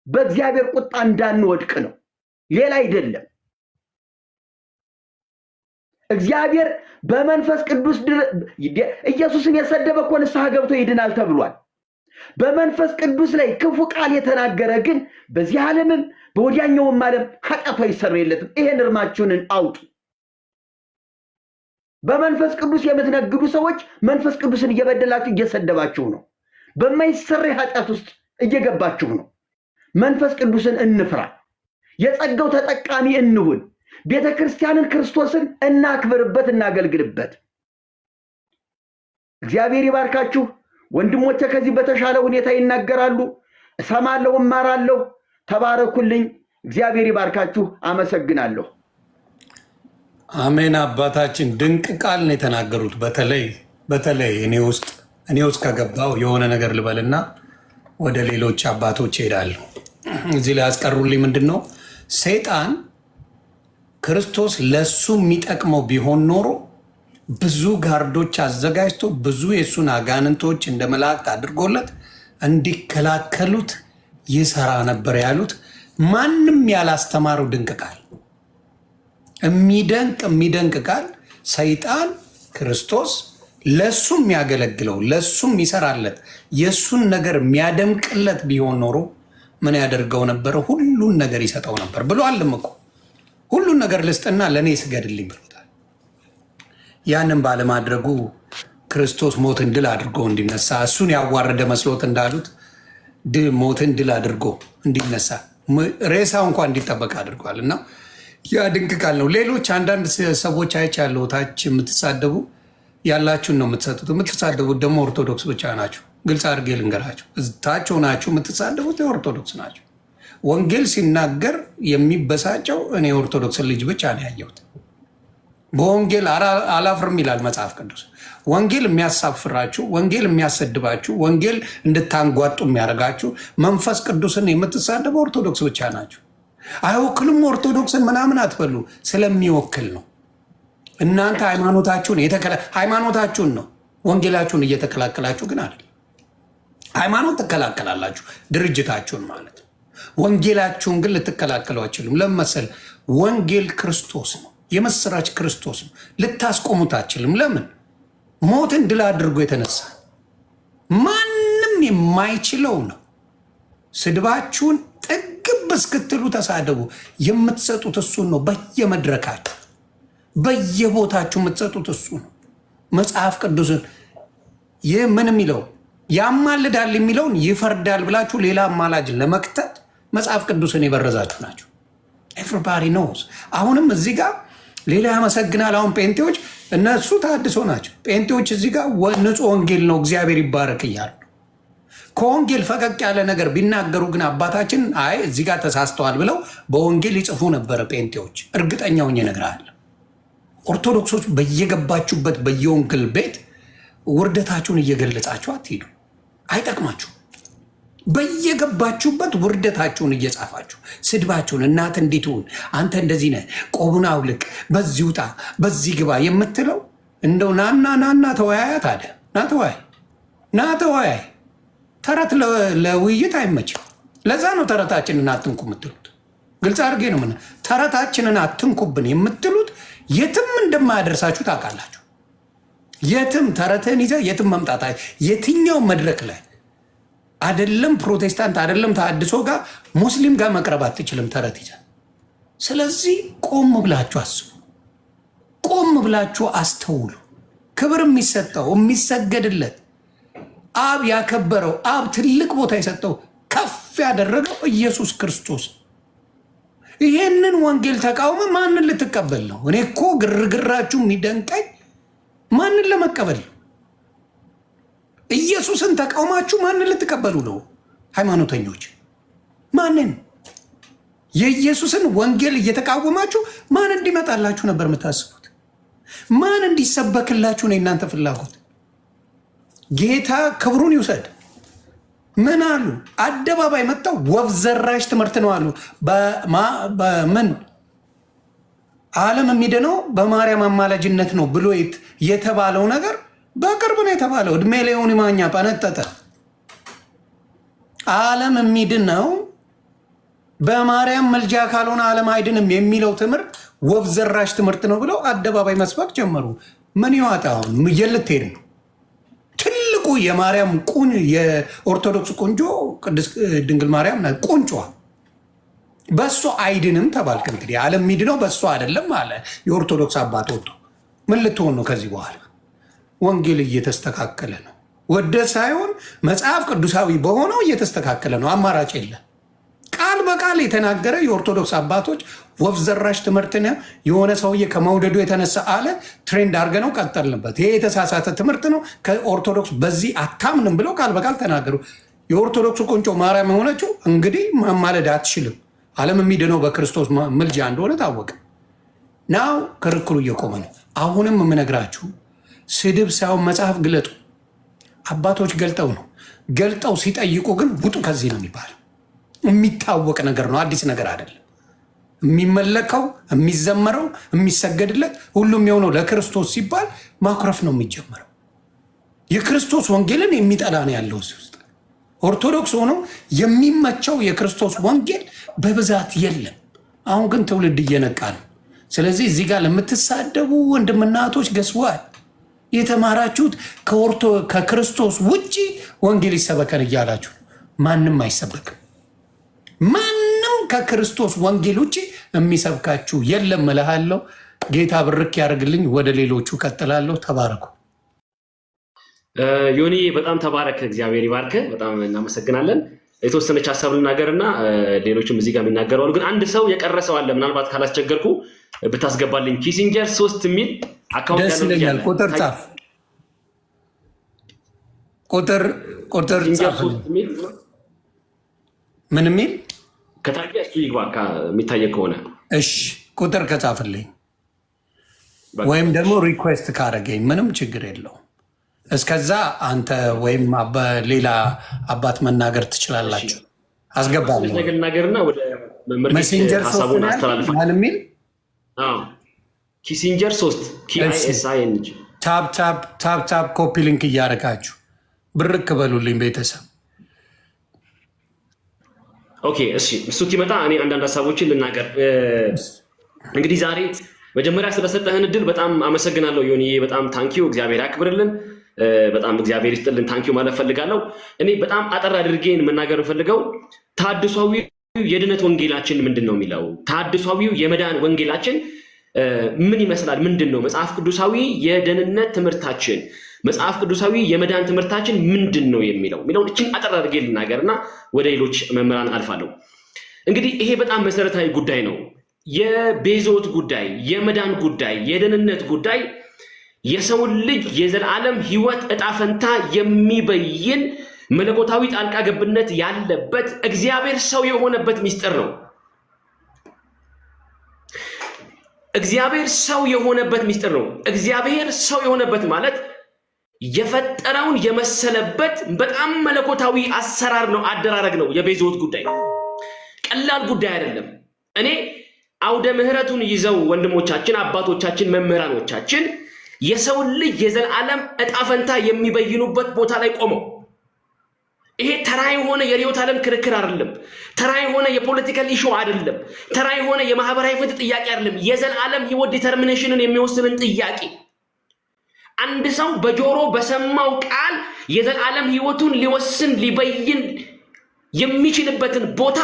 በእግዚአብሔር ቁጣ እንዳንወድቅ ነው፣ ሌላ አይደለም። እግዚአብሔር በመንፈስ ቅዱስ ኢየሱስን የሰደበ እኮ ንስሐ ገብቶ ይድናል ተብሏል። በመንፈስ ቅዱስ ላይ ክፉ ቃል የተናገረ ግን በዚህ ዓለምም በወዲያኛውም ዓለም ኃጢአቱ አይሰረይለትም። ይሄን እርማችሁን አውጡ። በመንፈስ ቅዱስ የምትነግዱ ሰዎች መንፈስ ቅዱስን እየበደላችሁ እየሰደባችሁ ነው። በማይሰረይ ኃጢአት ውስጥ እየገባችሁ ነው። መንፈስ ቅዱስን እንፍራ፣ የጸጋው ተጠቃሚ እንሁን። ቤተ ክርስቲያንን ክርስቶስን እናክብርበት፣ እናገልግልበት። እግዚአብሔር ይባርካችሁ። ወንድሞቼ ከዚህ በተሻለ ሁኔታ ይናገራሉ። እሰማለሁ፣ እማራለሁ። ተባረኩልኝ። እግዚአብሔር ይባርካችሁ። አመሰግናለሁ። አሜን። አባታችን ድንቅ ቃል ነው የተናገሩት። በተለይ እኔ ውስጥ ከገባው የሆነ ነገር ልበልና ወደ ሌሎች አባቶች እሄዳለሁ። እዚህ ላይ ያስቀሩልኝ ምንድን ነው? ሰይጣን ክርስቶስ ለሱ የሚጠቅመው ቢሆን ኖሮ ብዙ ጋርዶች አዘጋጅቶ ብዙ የእሱን አጋንንቶች እንደ መላእክት አድርጎለት እንዲከላከሉት ይሰራ ነበር ያሉት ማንም ያላስተማረው ድንቅ ቃል፣ የሚደንቅ ቃል። ሰይጣን ክርስቶስ ለሱ የሚያገለግለው ለሱ የሚሰራለት የሱን ነገር የሚያደምቅለት ቢሆን ኖሮ ምን ያደርገው ነበረ? ሁሉን ነገር ይሰጠው ነበር ብሏልም እኮ። ሁሉን ነገር ልስጥና ለእኔ ስገድልኝ ብሎታል። ያንን ባለማድረጉ ክርስቶስ ሞትን ድል አድርጎ እንዲነሳ እሱን ያዋረደ መስሎት እንዳሉት ሞትን ድል አድርጎ እንዲነሳ ሬሳው እንኳ እንዲጠበቅ አድርጓል። እና ያ ድንቅ ቃል ነው። ሌሎች አንዳንድ ሰዎች አይቻለሁ ታች የምትሳደቡ ያላችሁን ነው የምትሰጡት። የምትሳደቡት ደግሞ ኦርቶዶክስ ብቻ ናቸው። ግልጽ አድርጌ ልንገራቸው። ታች ሆናችሁ የምትሳደቡት የኦርቶዶክስ ናቸው። ወንጌል ሲናገር የሚበሳጨው እኔ ኦርቶዶክስ ልጅ ብቻ ነው ያየሁት። በወንጌል አላፍርም ይላል መጽሐፍ ቅዱስ። ወንጌል የሚያሳፍራችሁ፣ ወንጌል የሚያሰድባችሁ፣ ወንጌል እንድታንጓጡ የሚያደርጋችሁ መንፈስ ቅዱስን የምትሳደቡ ኦርቶዶክስ ብቻ ናቸው። አይወክልም ኦርቶዶክስን ምናምን አትበሉ፣ ስለሚወክል ነው። እናንተ ሃይማኖታችሁን ነው ወንጌላችሁን እየተከላከላችሁ ግን አይደል። ሃይማኖት ትከላከላላችሁ፣ ድርጅታችሁን ማለት ነው። ወንጌላችሁን ግን ልትከላከሉ አችልም። ለመሰል ወንጌል ክርስቶስ ነው፣ የምስራች ክርስቶስ ነው። ልታስቆሙት አችልም። ለምን? ሞትን ድል አድርጎ የተነሳ ማንም የማይችለው ነው። ስድባችሁን ጥግብ እስክትሉ ተሳደቡ። የምትሰጡት እሱን ነው። በየመድረካችሁ በየቦታችሁ የምትሰጡት እሱ ነው። መጽሐፍ ቅዱስን ይህ ምን የሚለው ያማልዳል የሚለውን ይፈርዳል ብላችሁ ሌላ አማላጅ ለመክተት መጽሐፍ ቅዱስን የበረዛችሁ ናቸው። ኤቭሪባዲ ኖውስ። አሁንም እዚህ ጋር ሌላ ያመሰግናል። አሁን ጴንጤዎች እነሱ ታድሶ ናቸው። ጴንጤዎች እዚህ ጋር ንጹሕ ወንጌል ነው እግዚአብሔር ይባረክ እያሉ ከወንጌል ፈቀቅ ያለ ነገር ቢናገሩ ግን አባታችን አይ እዚህ ጋር ተሳስተዋል ብለው በወንጌል ይጽፉ ነበረ ጴንጤዎች። እርግጠኛ ሆኜ እነግርሃለሁ። ኦርቶዶክሶች በየገባችሁበት በየወንጌል ቤት ውርደታችሁን እየገለጻችሁ አትሄዱ፣ አይጠቅማችሁ። በየገባችሁበት ውርደታችሁን እየጻፋችሁ ስድባችሁን፣ እናት እንዲትሁን፣ አንተ እንደዚህ ነህ፣ ቆቡን አውልቅ፣ በዚህ ውጣ፣ በዚህ ግባ የምትለው እንደው ናና ተወያያት አለ። ና ተወያይ። ተረት ለውይይት አይመችም። ለዛ ነው ተረታችንን አትንኩ የምትሉት። ግልጽ አድርጌ ነው። ምን ተረታችንን አትንኩብን የምትሉት የትም እንደማያደርሳችሁ ታውቃላችሁ። የትም ተረትህን ይዘህ የትም መምጣት የትኛው መድረክ ላይ አይደለም ፕሮቴስታንት አይደለም ተሐድሶ ጋር ሙስሊም ጋር መቅረብ አትችልም ተረት ይዘህ። ስለዚህ ቆም ብላችሁ አስቡ፣ ቆም ብላችሁ አስተውሉ። ክብር የሚሰጠው የሚሰገድለት አብ ያከበረው አብ ትልቅ ቦታ የሰጠው ከፍ ያደረገው ኢየሱስ ክርስቶስ። ይሄንን ወንጌል ተቃውሞ ማንን ልትቀበል ነው? እኔ እኮ ግርግራችሁ የሚደንቀኝ ማንን ለመቀበል ነው? ኢየሱስን ተቃውማችሁ ማንን ልትቀበሉ ነው? ሃይማኖተኞች ማንን? የኢየሱስን ወንጌል እየተቃወማችሁ ማን እንዲመጣላችሁ ነበር የምታስቡት? ማን እንዲሰበክላችሁ ነው የእናንተ ፍላጎት? ጌታ ክብሩን ይውሰድ። ምን አሉ? አደባባይ መጣው ወፍ ዘራሽ ትምህርት ነው አሉ። በምን ዓለም የሚድነው በማርያም አማላጅነት ነው ብሎ የተባለው ነገር በቅርብ ነው የተባለው። እድሜ ላይሆን ማኛ ፓነጠጠ። ዓለም የሚድነው በማርያም መልጃ ካልሆነ ዓለም አይድንም የሚለው ትምህርት ወፍ ዘራሽ ትምህርት ነው ብለው አደባባይ መስበክ ጀመሩ። ምን ይዋጣውን የልትሄድ ነው? ትልቁ የማርያም የኦርቶዶክስ ቁንጆ ቅድስት ድንግል ማርያም ቁንጯ በእሷ አይድንም ተባልክ። እንግዲህ ዓለም የሚድነው በእሷ አይደለም አለ የኦርቶዶክስ አባት ወጥቶ። ምን ልትሆን ነው ከዚህ በኋላ? ወንጌል እየተስተካከለ ነው። ወደ ሳይሆን መጽሐፍ ቅዱሳዊ በሆነው እየተስተካከለ ነው። አማራጭ የለም። ቃል በቃል የተናገረ የኦርቶዶክስ አባቶች ወፍ ዘራሽ ትምህርት ነው የሆነ ሰውዬ ከመውደዱ የተነሳ አለ ትሬንድ አድርገነው ቀጠልንበት። ይሄ የተሳሳተ ትምህርት ነው፣ ከኦርቶዶክስ በዚህ አታምንም ብለው ቃል በቃል ተናገሩ። የኦርቶዶክሱ ቁንጮ ማርያም የሆነችው እንግዲህ ማማለድ አትችልም። ዓለም የሚድነው በክርስቶስ ምልጃ እንደሆነ ታወቀ። ናው ክርክሩ እየቆመ ነው። አሁንም የምነግራችሁ ስድብ ሳይሆን መጽሐፍ ግለጡ። አባቶች ገልጠው ነው። ገልጠው ሲጠይቁ ግን ውጡ ከዚህ ነው የሚባለው። የሚታወቅ ነገር ነው፣ አዲስ ነገር አይደለም። የሚመለከው፣ የሚዘመረው፣ የሚሰገድለት ሁሉም የሆነው ለክርስቶስ ሲባል ማኩረፍ ነው የሚጀመረው። የክርስቶስ ወንጌልን የሚጠላ ነው ያለው እዚህ ውስጥ። ኦርቶዶክስ ሆኖ የሚመቸው የክርስቶስ ወንጌል በብዛት የለም። አሁን ግን ትውልድ እየነቃ ነው። ስለዚህ እዚህ ጋር ለምትሳደቡ ወንድምና እህቶች ገስዋል የተማራችሁት ከክርስቶስ ውጭ ወንጌል ይሰበከን እያላችሁ ማንም አይሰበክም። ማንም ከክርስቶስ ወንጌል ውጭ የሚሰብካችሁ የለም እልሃለሁ። ጌታ ብርክ ያደርግልኝ። ወደ ሌሎቹ ቀጥላለሁ። ተባረኩ። ዮኒ በጣም ተባረክ። እግዚአብሔር ይባርክ። በጣም እናመሰግናለን። የተወሰነች ሀሳብ ልናገርና ሌሎችም እዚህ ጋር የሚናገሩ አሉ። ግን አንድ ሰው የቀረ ሰው አለ። ምናልባት ካላስቸገርኩ ብታስገባልኝ። ኪሲንጀር 3 የሚል አካውንት ደስ ይለኛል። ቁጥር ጻፍ። ቁጥር ጻፍ። ምን የሚል ከታየ እሱ ይግባ የሚታየ ከሆነ እሺ። ቁጥር ከጻፍልኝ ወይም ደግሞ ሪኩዌስት ካረገኝ ምንም ችግር የለው። እስከዛ አንተ ወይም ሌላ አባት መናገር ትችላላችሁ። አስገባለሁ ነገርና ወደ ሜሴንጀር ሀሳቡን አስተላልፋለሁ የሚል ኪሲንጀር 3 KISING ታፕ ኮፒ ሊንክ እያደረጋችሁ ብርክ በሉልኝ ቤተሰብ። ኦኬ እሺ፣ እሱ ሲመጣ እኔ አንዳንድ ሀሳቦችን ልናገር። እንግዲህ ዛሬ መጀመሪያ ስለሰጠህን እድል በጣም አመሰግናለሁ ዮኒ። በጣም ታንኪዩ፣ እግዚአብሔር ያክብርልን። በጣም እግዚአብሔር ይስጥልን። ታንኪዩ ማለት ፈልጋለሁ። እኔ በጣም አጠር አድርጌን መናገር ፈልገው ተሐድሷዊው የድነት ወንጌላችን ምንድን ነው የሚለው፣ ተሐድሷዊው የመዳን ወንጌላችን ምን ይመስላል? ምንድን ነው መጽሐፍ ቅዱሳዊ የደህንነት ትምህርታችን፣ መጽሐፍ ቅዱሳዊ የመዳን ትምህርታችን ምንድን ነው የሚለውን እችን አጠር አድርጌ ልናገርና ወደ ሌሎች መምህራን አልፋለሁ። እንግዲህ ይሄ በጣም መሰረታዊ ጉዳይ ነው። የቤዞት ጉዳይ፣ የመዳን ጉዳይ፣ የደህንነት ጉዳይ የሰውን ልጅ የዘላለም ሕይወት ዕጣ ፈንታ የሚበይን መለኮታዊ ጣልቃ ገብነት ያለበት እግዚአብሔር ሰው የሆነበት ምስጢር ነው። እግዚአብሔር ሰው የሆነበት ምስጢር ነው። እግዚአብሔር ሰው የሆነበት ማለት የፈጠረውን የመሰለበት በጣም መለኮታዊ አሰራር ነው፣ አደራረግ ነው። የቤዞት ጉዳይ ቀላል ጉዳይ አይደለም። እኔ አውደ ምሕረቱን ይዘው ወንድሞቻችን፣ አባቶቻችን፣ መምህራኖቻችን የሰውን ልጅ የዘላለም ዕጣ ፈንታ የሚበይኑበት ቦታ ላይ ቆመው ይሄ ተራ የሆነ የርዕዮተ ዓለም ክርክር አይደለም። ተራ የሆነ የፖለቲካል ኢሹ አይደለም። ተራ የሆነ የማህበራዊ ፍትህ ጥያቄ አይደለም። የዘላለም ሕይወት ዲተርሚኔሽንን የሚወስንን ጥያቄ አንድ ሰው በጆሮ በሰማው ቃል የዘላለም ሕይወቱን ሊወስን ሊበይን የሚችልበትን ቦታ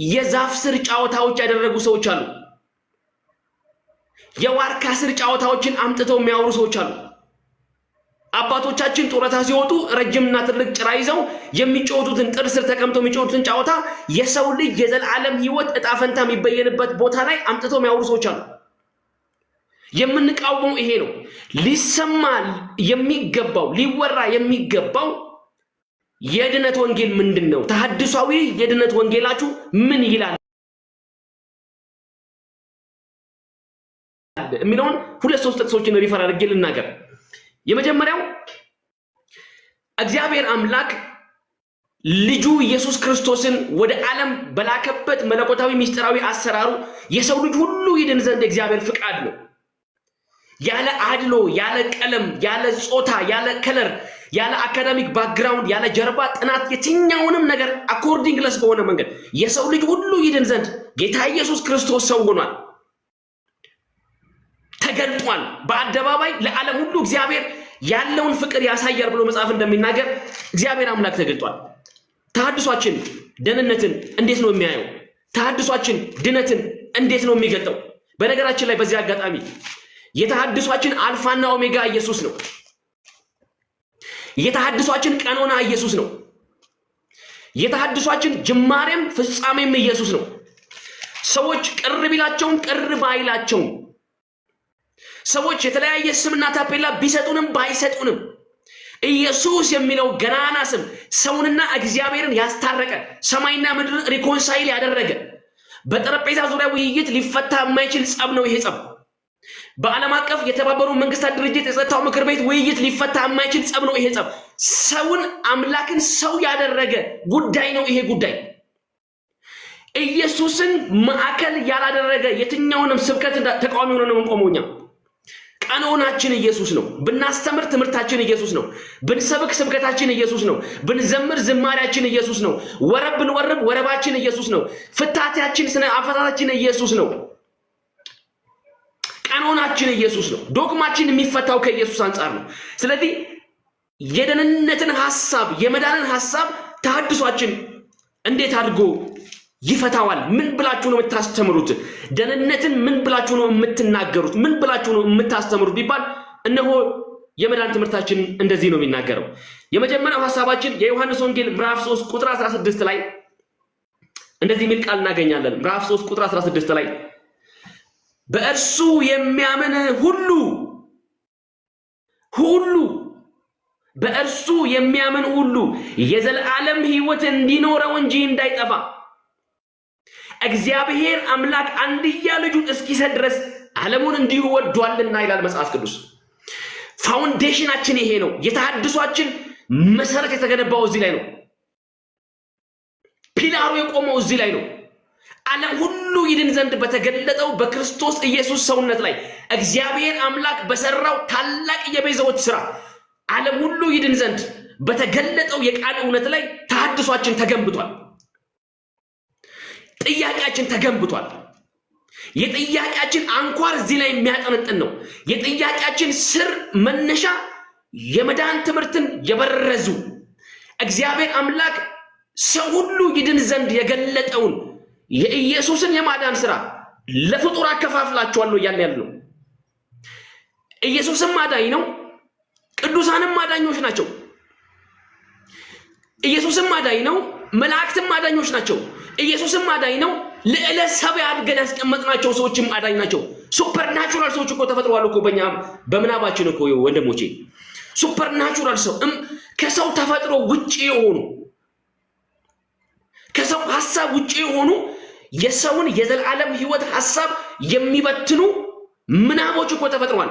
የዛፍ ስር ጨዋታዎች ያደረጉ ሰዎች አሉ። የዋርካ ስር ጨዋታዎችን አምጥተው የሚያወሩ ሰዎች አሉ። አባቶቻችን ጡረታ ሲወጡ ረጅምና ትልቅ ጭራ ይዘው የሚጫወቱትን ጥር ስር ተቀምጠው የሚጫወቱትን ጨዋታ የሰው ልጅ የዘላለም ሕይወት ዕጣ ፈንታ የሚበየንበት ቦታ ላይ አምጥተው የሚያወሩ ሰዎች አሉ። የምንቃወመው ይሄ ነው። ሊሰማ የሚገባው ሊወራ የሚገባው የድነት ወንጌል ምንድን ነው? ተሐድሷዊ የድነት ወንጌላችሁ ምን ይላል የሚለውን 2-3 ጥቅሶችን ሪፈር አድርጌ ልናገር። የመጀመሪያው እግዚአብሔር አምላክ ልጁ ኢየሱስ ክርስቶስን ወደ ዓለም በላከበት መለኮታዊ ምስጢራዊ አሰራሩ የሰው ልጅ ሁሉ ይድን ዘንድ እግዚአብሔር ፍቃድ ነው። ያለ አድሎ፣ ያለ ቀለም፣ ያለ ጾታ፣ ያለ ከለር፣ ያለ አካዳሚክ ባክግራውንድ፣ ያለ ጀርባ ጥናት የትኛውንም ነገር አኮርዲንግለስ በሆነ መንገድ የሰው ልጅ ሁሉ ይድን ዘንድ ጌታ ኢየሱስ ክርስቶስ ሰው ሆኗል፣ ተገልጧል። በአደባባይ ለዓለም ሁሉ እግዚአብሔር ያለውን ፍቅር ያሳያል ብሎ መጽሐፍ እንደሚናገር እግዚአብሔር አምላክ ተገልጧል። ተሐድሷችን ደህንነትን እንዴት ነው የሚያየው? ተሐድሷችን ድነትን እንዴት ነው የሚገልጠው? በነገራችን ላይ በዚህ አጋጣሚ የተሐድሷችን አልፋና ኦሜጋ ኢየሱስ ነው። የተሐድሷችን ቀኖና ኢየሱስ ነው። የተሐድሷችን ጅማሬም ፍጻሜም ኢየሱስ ነው። ሰዎች ቅር ቢላቸውም ቅር ባይላቸውም ሰዎች የተለያየ ስምና ታፔላ ቢሰጡንም ባይሰጡንም ኢየሱስ የሚለው ገናና ስም ሰውንና እግዚአብሔርን ያስታረቀ ሰማይና ምድርን ሪኮንሳይል ያደረገ በጠረጴዛ ዙሪያ ውይይት ሊፈታ የማይችል ጸብ ነው ይሄ ጸብ። በዓለም አቀፍ የተባበሩ መንግስታት ድርጅት የጸጥታው ምክር ቤት ውይይት ሊፈታ የማይችል ጸብ ነው ይሄ ጸብ። ሰውን አምላክን ሰው ያደረገ ጉዳይ ነው ይሄ ጉዳይ። ኢየሱስን ማዕከል ያላደረገ የትኛውንም ስብከት ተቃዋሚ ሆነን ነው የምንቆመው። እኛ ቀኖናችን ኢየሱስ ነው። ብናስተምር ትምህርታችን ኢየሱስ ነው። ብንሰብክ ስብከታችን ኢየሱስ ነው። ብንዘምር ዝማሪያችን ኢየሱስ ነው። ወረብ ብንወርብ ወረባችን ኢየሱስ ነው። ፍታታችን ስነ አፈታታችን ኢየሱስ ነው። ቀኖናችን ኢየሱስ ነው። ዶግማችን የሚፈታው ከኢየሱስ አንጻር ነው። ስለዚህ የደህንነትን ሐሳብ የመዳንን ሐሳብ ተሐድሷችን እንዴት አድርጎ ይፈታዋል? ምን ብላችሁ ነው የምታስተምሩት? ደህንነትን ምን ብላችሁ ነው የምትናገሩት? ምን ብላችሁ ነው የምታስተምሩት ቢባል እነሆ የመዳን ትምህርታችን እንደዚህ ነው የሚናገረው። የመጀመሪያው ሐሳባችን የዮሐንስ ወንጌል ምዕራፍ 3 ቁጥር 16 ላይ እንደዚህ የሚል ቃል እናገኛለን። ምዕራፍ 3 ቁጥር 16 ላይ በእርሱ የሚያምን ሁሉ በእርሱ የሚያምን ሁሉ የዘላለም ሕይወት እንዲኖረው እንጂ እንዳይጠፋ እግዚአብሔር አምላክ አንድያ ልጁን እስኪሰጥ ድረስ ዓለሙን እንዲሁ ወዷልና ይላል መጽሐፍ ቅዱስ። ፋውንዴሽናችን ይሄ ነው። የተሐድሷችን መሰረት የተገነባው እዚህ ላይ ነው። ፒላሩ የቆመው እዚህ ላይ ነው። ዓለም ሁሉ ይድን ዘንድ በተገለጠው በክርስቶስ ኢየሱስ ሰውነት ላይ እግዚአብሔር አምላክ በሰራው ታላቅ የቤዛዎች ሥራ ዓለም ሁሉ ይድን ዘንድ በተገለጠው የቃል እውነት ላይ ተሐድሷችን ተገንብቷል። ጥያቄያችን ተገንብቷል። የጥያቄያችን አንኳር እዚህ ላይ የሚያጠነጥን ነው። የጥያቄያችን ስር መነሻ የመዳን ትምህርትን የበረዙ እግዚአብሔር አምላክ ሰው ሁሉ ይድን ዘንድ የገለጠውን የኢየሱስን የማዳን ሥራ ለፍጡር አከፋፍላቸዋለሁ እያለ ያለው ኢየሱስም ማዳኝ ነው። ቅዱሳንም ማዳኞች ናቸው። ኢየሱስም ማዳኝ ነው። መላእክትም ማዳኞች ናቸው። ኢየሱስም ማዳኝ ነው። ልዕለ ሰብእ አድርገን ያስቀመጥናቸው ሰዎችም ማዳኝ ናቸው። ሱፐርናቹራል ሰዎች እኮ ተፈጥረዋል እኮ በእኛ በምናባችን እኮ ወንድሞቼ፣ ሱፐርናቹራል ሰው ከሰው ተፈጥሮ ውጪ የሆኑ ከሰው ሐሳብ ውጪ የሆኑ የሰውን የዘላለም ሕይወት ሐሳብ የሚበትኑ ምናቦች እኮ ተፈጥረዋል።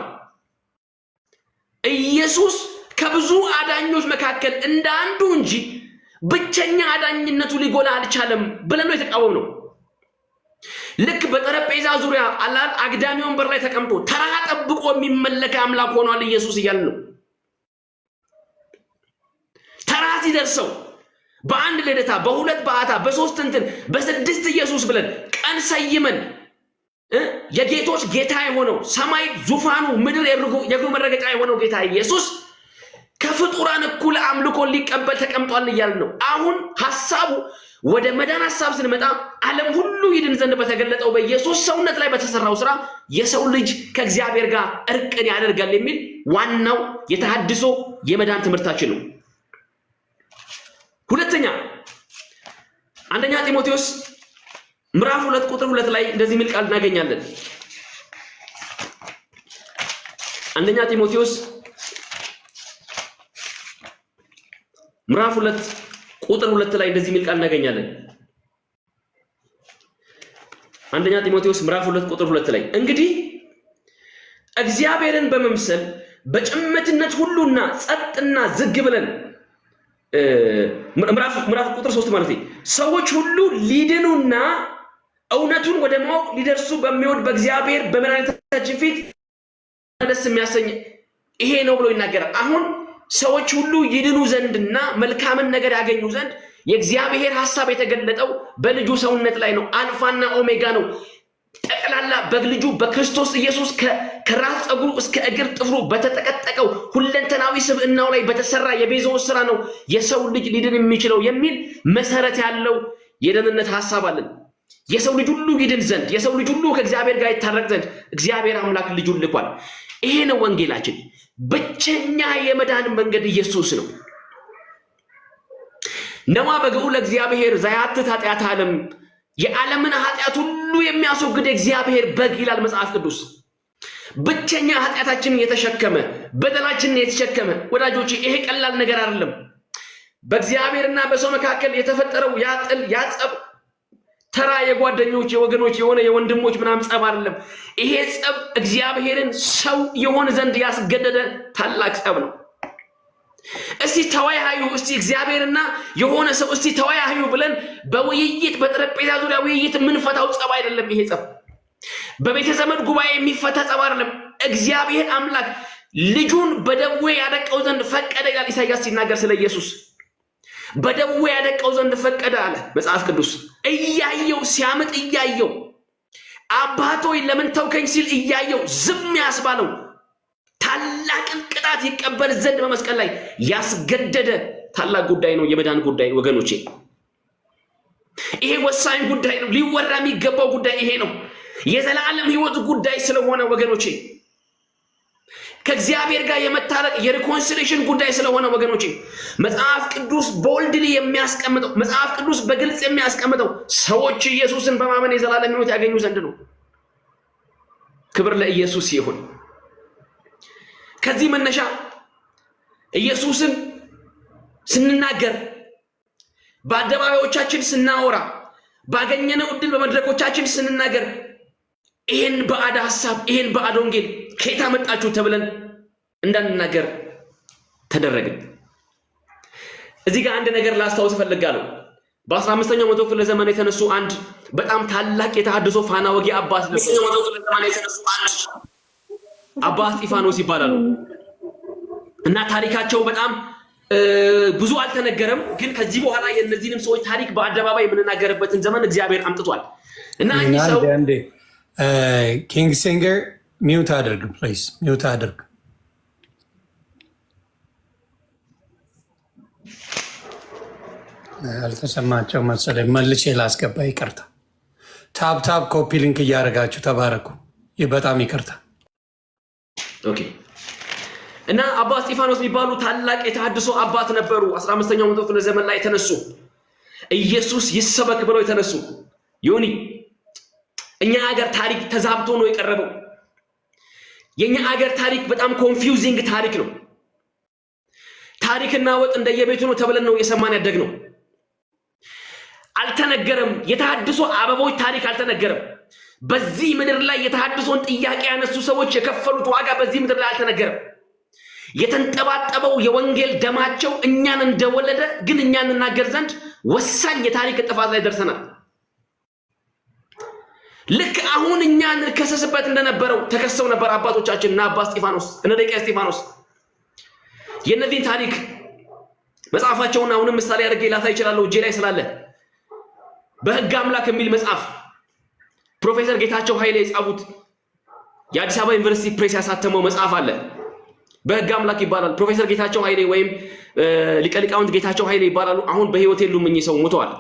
ኢየሱስ ከብዙ አዳኞች መካከል እንደ አንዱ እንጂ ብቸኛ አዳኝነቱ ሊጎላ አልቻለም ብለን ነው የተቃወምነው። ልክ በጠረጴዛ ዙሪያ አላል አግዳሚ ወንበር ላይ ተቀምጦ ተራ ጠብቆ የሚመለክ አምላክ ሆኗል ኢየሱስ እያልን ነው። ተራ ሲደርሰው በአንድ ልደታ በሁለት በዓታ በሶስት እንትን በስድስት ኢየሱስ ብለን ቀን ሰይመን የጌቶች ጌታ የሆነው ሰማይ ዙፋኑ ምድር የእግሩ መረገጫ የሆነው ጌታ ኢየሱስ ከፍጡራን እኩል አምልኮ ሊቀበል ተቀምጧል እያልን ነው። አሁን ሐሳቡ ወደ መዳን ሐሳብ ስንመጣ ዓለም ሁሉ ይድን ዘንድ በተገለጠው በኢየሱስ ሰውነት ላይ በተሰራው ሥራ የሰው ልጅ ከእግዚአብሔር ጋር እርቅን ያደርጋል የሚል ዋናው የተሐድሶ የመዳን ትምህርታችን ነው። ሁለተኛ አንደኛ ጢሞቴዎስ ምዕራፍ 2 ቁጥር 2 ላይ እንደዚህ የሚል ቃል እናገኛለን። አንደኛ ጢሞቴዎስ ምዕራፍ 2 ቁጥር 2 ላይ እንደዚህ የሚል ቃል እናገኛለን። አንደኛ ጢሞቴዎስ ምዕራፍ 2 ቁጥር 2 ላይ እንግዲህ እግዚአብሔርን በመምሰል በጭምትነት ሁሉና ጸጥና ዝግ ብለን ምዕራፍ ቁጥር 3 ማለት ነው ሰዎች ሁሉ ሊድኑና እውነቱን ወደ ማወቅ ሊደርሱ በሚወድ በእግዚአብሔር በመድኃኒታችን ፊት ደስ የሚያሰኝ ይሄ ነው ብሎ ይናገራል። አሁን ሰዎች ሁሉ ይድኑ ዘንድና መልካምን ነገር ያገኙ ዘንድ የእግዚአብሔር ሐሳብ የተገለጠው በልጁ ሰውነት ላይ ነው። አልፋና ኦሜጋ ነው። ጠቅላላ በልጁ በክርስቶስ ኢየሱስ ከራስ ፀጉሩ እስከ እግር ጥፍሩ በተጠቀጠቀው ሁለንተናዊ ስብዕናው ላይ በተሰራ የቤዛው ሥራ ነው የሰው ልጅ ሊድን የሚችለው የሚል መሰረት ያለው የደህንነት ሐሳብ አለን። የሰው ልጅ ሁሉ ይድን ዘንድ የሰው ልጅ ሁሉ ከእግዚአብሔር ጋር ይታረቅ ዘንድ እግዚአብሔር አምላክ ልጁን ልኳል። ይሄ ነው ወንጌላችን። ብቸኛ የመዳን መንገድ ኢየሱስ ነው። ነዋ በግዑ ለእግዚአብሔር ዘያትት ኃጢአተ ዓለም የዓለምን ኃጢአት ሁሉ የሚያስወግድ እግዚአብሔር በግ ይላል መጽሐፍ ቅዱስ። ብቸኛ ኃጢአታችንን የተሸከመ በደላችንን የተሸከመ ወዳጆች፣ ይሄ ቀላል ነገር አይደለም። በእግዚአብሔርና በሰው መካከል የተፈጠረው ያጥል ያጸብ ተራ የጓደኞች የወገኖች የሆነ የወንድሞች ምናምን ጸብ አይደለም። ይሄ ጸብ እግዚአብሔርን ሰው የሆነ ዘንድ ያስገደደ ታላቅ ጸብ ነው። እስቲ ተወያዩ፣ እስቲ እግዚአብሔርና የሆነ ሰው እስቲ ተወያዩ ብለን በውይይት በጠረጴዛ ዙሪያ ውይይት የምንፈታው ጸብ አይደለም። ይሄ ጸብ በቤተ ዘመድ ጉባኤ የሚፈታ ጸብ አይደለም። እግዚአብሔር አምላክ ልጁን በደዌ ያደቀው ዘንድ ፈቀደ ይላል ኢሳይያስ ሲናገር ስለ ኢየሱስ። በደዌ ያደቀው ዘንድ ፈቀደ አለ መጽሐፍ ቅዱስ። እያየው ሲያምጥ እያየው አባቶይ ለምን ተውከኝ ሲል እያየው ዝም ያስባለው ታላቅን ቅጣት ይቀበል ዘንድ በመስቀል ላይ ያስገደደ ታላቅ ጉዳይ ነው የመዳን ጉዳይ ወገኖቼ። ይሄ ወሳኝ ጉዳይ ነው። ሊወራ የሚገባው ጉዳይ ይሄ ነው። የዘላለም ሕይወት ጉዳይ ስለሆነ ወገኖቼ፣ ከእግዚአብሔር ጋር የመታረቅ የሪኮንሲሌሽን ጉዳይ ስለሆነ ወገኖቼ፣ መጽሐፍ ቅዱስ ቦልድሊ የሚያስቀምጠው መጽሐፍ ቅዱስ በግልጽ የሚያስቀምጠው ሰዎች ኢየሱስን በማመን የዘላለም ሕይወት ያገኙ ዘንድ ነው። ክብር ለኢየሱስ ይሁን። ከዚህ መነሻ ኢየሱስን ስንናገር፣ በአደባባዮቻችን ስናወራ፣ ባገኘነው ዕድል በመድረኮቻችን ስንናገር ይሄን ባዕድ ሐሳብ ይሄን ባዕድ ወንጌል ከየት አመጣችሁ ተብለን እንዳንናገር ተደረግን። እዚህ ጋር አንድ ነገር ላስታውስ እፈልጋለሁ። በ15ኛው መቶ ክፍለ ዘመን የተነሱ አንድ በጣም ታላቅ የተሐድሶ ፋና ወጊ አባት ነበሩ። አባ እስጢፋኖስ ይባላሉ እና ታሪካቸው በጣም ብዙ አልተነገረም። ግን ከዚህ በኋላ የእነዚህንም ሰዎች ታሪክ በአደባባይ የምንናገርበትን ዘመን እግዚአብሔር አምጥቷል እና እኚህ ሰው ኪንግ ሲንገር ሚውት አድርግ ፕሊዝ፣ ሚውት አድርግ። አልተሰማቸው መሰለኝ። መልሼ ላስገባ። ይቅርታ። ታብ ታብ ኮፒ ሊንክ እያደረጋችሁ ተባረኩ። ይህ በጣም ይቅርታ። ኦኬ። እና አባ እስጢፋኖስ የሚባሉ ታላቅ የተሐድሶ አባት ነበሩ። 15ኛው መቶ ክፍለ ዘመን ላይ የተነሱ ኢየሱስ ይሰበክ ብለው የተነሱ ዮኒ፣ እኛ ሀገር ታሪክ ተዛብቶ ነው የቀረበው። የኛ ሀገር ታሪክ በጣም ኮንፊውዚንግ ታሪክ ነው። ታሪክና ወጥ እንደየቤቱ ነው ተብለን ነው የሰማን ያደግነው። አልተነገረም። የተሐድሶ አበቦች ታሪክ አልተነገረም። በዚህ ምድር ላይ የተሐድሶን ጥያቄ ያነሱ ሰዎች የከፈሉት ዋጋ በዚህ ምድር ላይ አልተነገረም። የተንጠባጠበው የወንጌል ደማቸው እኛን እንደወለደ ግን እኛን እናገር ዘንድ ወሳኝ የታሪክ ጥፋት ላይ ደርሰናል። ልክ አሁን እኛን ከሰስበት እንደነበረው ተከሰው ነበር አባቶቻችን እና አባ እስጢፋኖስ እነ ደቂቀ እስጢፋኖስ። የነዚህን ታሪክ መጽሐፋቸውን አሁንም ምሳሌ አድርጌ ላሳይ እችላለሁ እጄ ላይ ስላለ። በሕግ አምላክ የሚል መጽሐፍ ፕሮፌሰር ጌታቸው ኃይሌ የጻፉት የአዲስ አበባ ዩኒቨርሲቲ ፕሬስ ያሳተመው መጽሐፍ አለ። በሕግ አምላክ ይባላል። ፕሮፌሰር ጌታቸው ኃይሌ ወይም ሊቀ ሊቃውንት ጌታቸው ኃይሌ ይባላሉ። አሁን በህይወት የሉም። እኚህ ሰው ሞተዋል።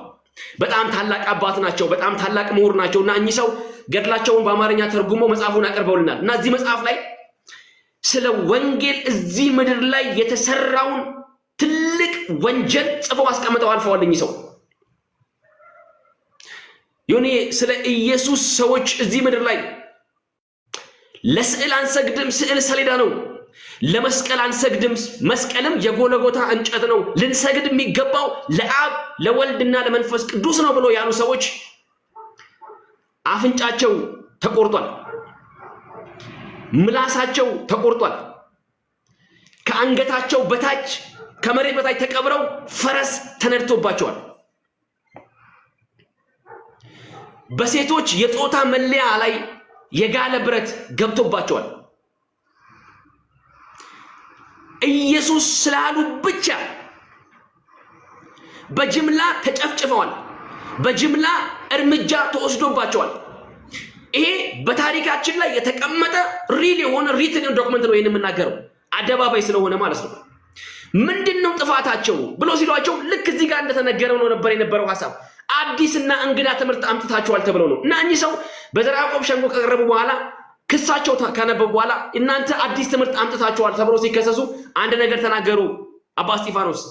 በጣም ታላቅ አባት ናቸው። በጣም ታላቅ ምሁር ናቸው እና እኚህ ሰው ገድላቸውን በአማርኛ ተርጉሞ መጽሐፉን አቀርበውልናል እና እዚህ መጽሐፍ ላይ ስለ ወንጌል እዚህ ምድር ላይ የተሰራውን ትልቅ ወንጀል ጽፈው አስቀምጠው አልፈዋል። እኚህ ሰው ዮኒ ስለ ኢየሱስ ሰዎች እዚህ ምድር ላይ ለስዕል አንሰግድም፣ ስዕል ሰሌዳ ነው። ለመስቀል አንሰግድም፣ መስቀልም የጎለጎታ እንጨት ነው። ልንሰግድ የሚገባው ለአብ ለወልድና ለመንፈስ ቅዱስ ነው ብሎ ያሉ ሰዎች አፍንጫቸው ተቆርጧል፣ ምላሳቸው ተቆርጧል፣ ከአንገታቸው በታች ከመሬት በታች ተቀብረው ፈረስ ተነድቶባቸዋል። በሴቶች የጾታ መለያ ላይ የጋለ ብረት ገብቶባቸዋል። ኢየሱስ ስላሉ ብቻ በጅምላ ተጨፍጭፈዋል። በጅምላ እርምጃ ተወስዶባቸዋል። ይሄ በታሪካችን ላይ የተቀመጠ ሪል የሆነ ሪትን ዶክመንት ነው። ይሄን የምናገረው አደባባይ ስለሆነ ማለት ነው። ምንድነው ጥፋታቸው ብሎ ሲሏቸው ልክ እዚህ ጋር እንደተነገረው ነው ነበር የነበረው ሐሳብ። አዲስና እንግዳ ትምህርት አምጥታቸዋል ተብለው ነው እና እኚህ ሰው በዘርዓ ያዕቆብ ሸንጎ ከቀረቡ በኋላ ክሳቸው ካነበቡ በኋላ እናንተ አዲስ ትምህርት አምጥታቸዋል ተብሎ ሲከሰሱ አንድ ነገር ተናገሩ። አባ እስጢፋኖስ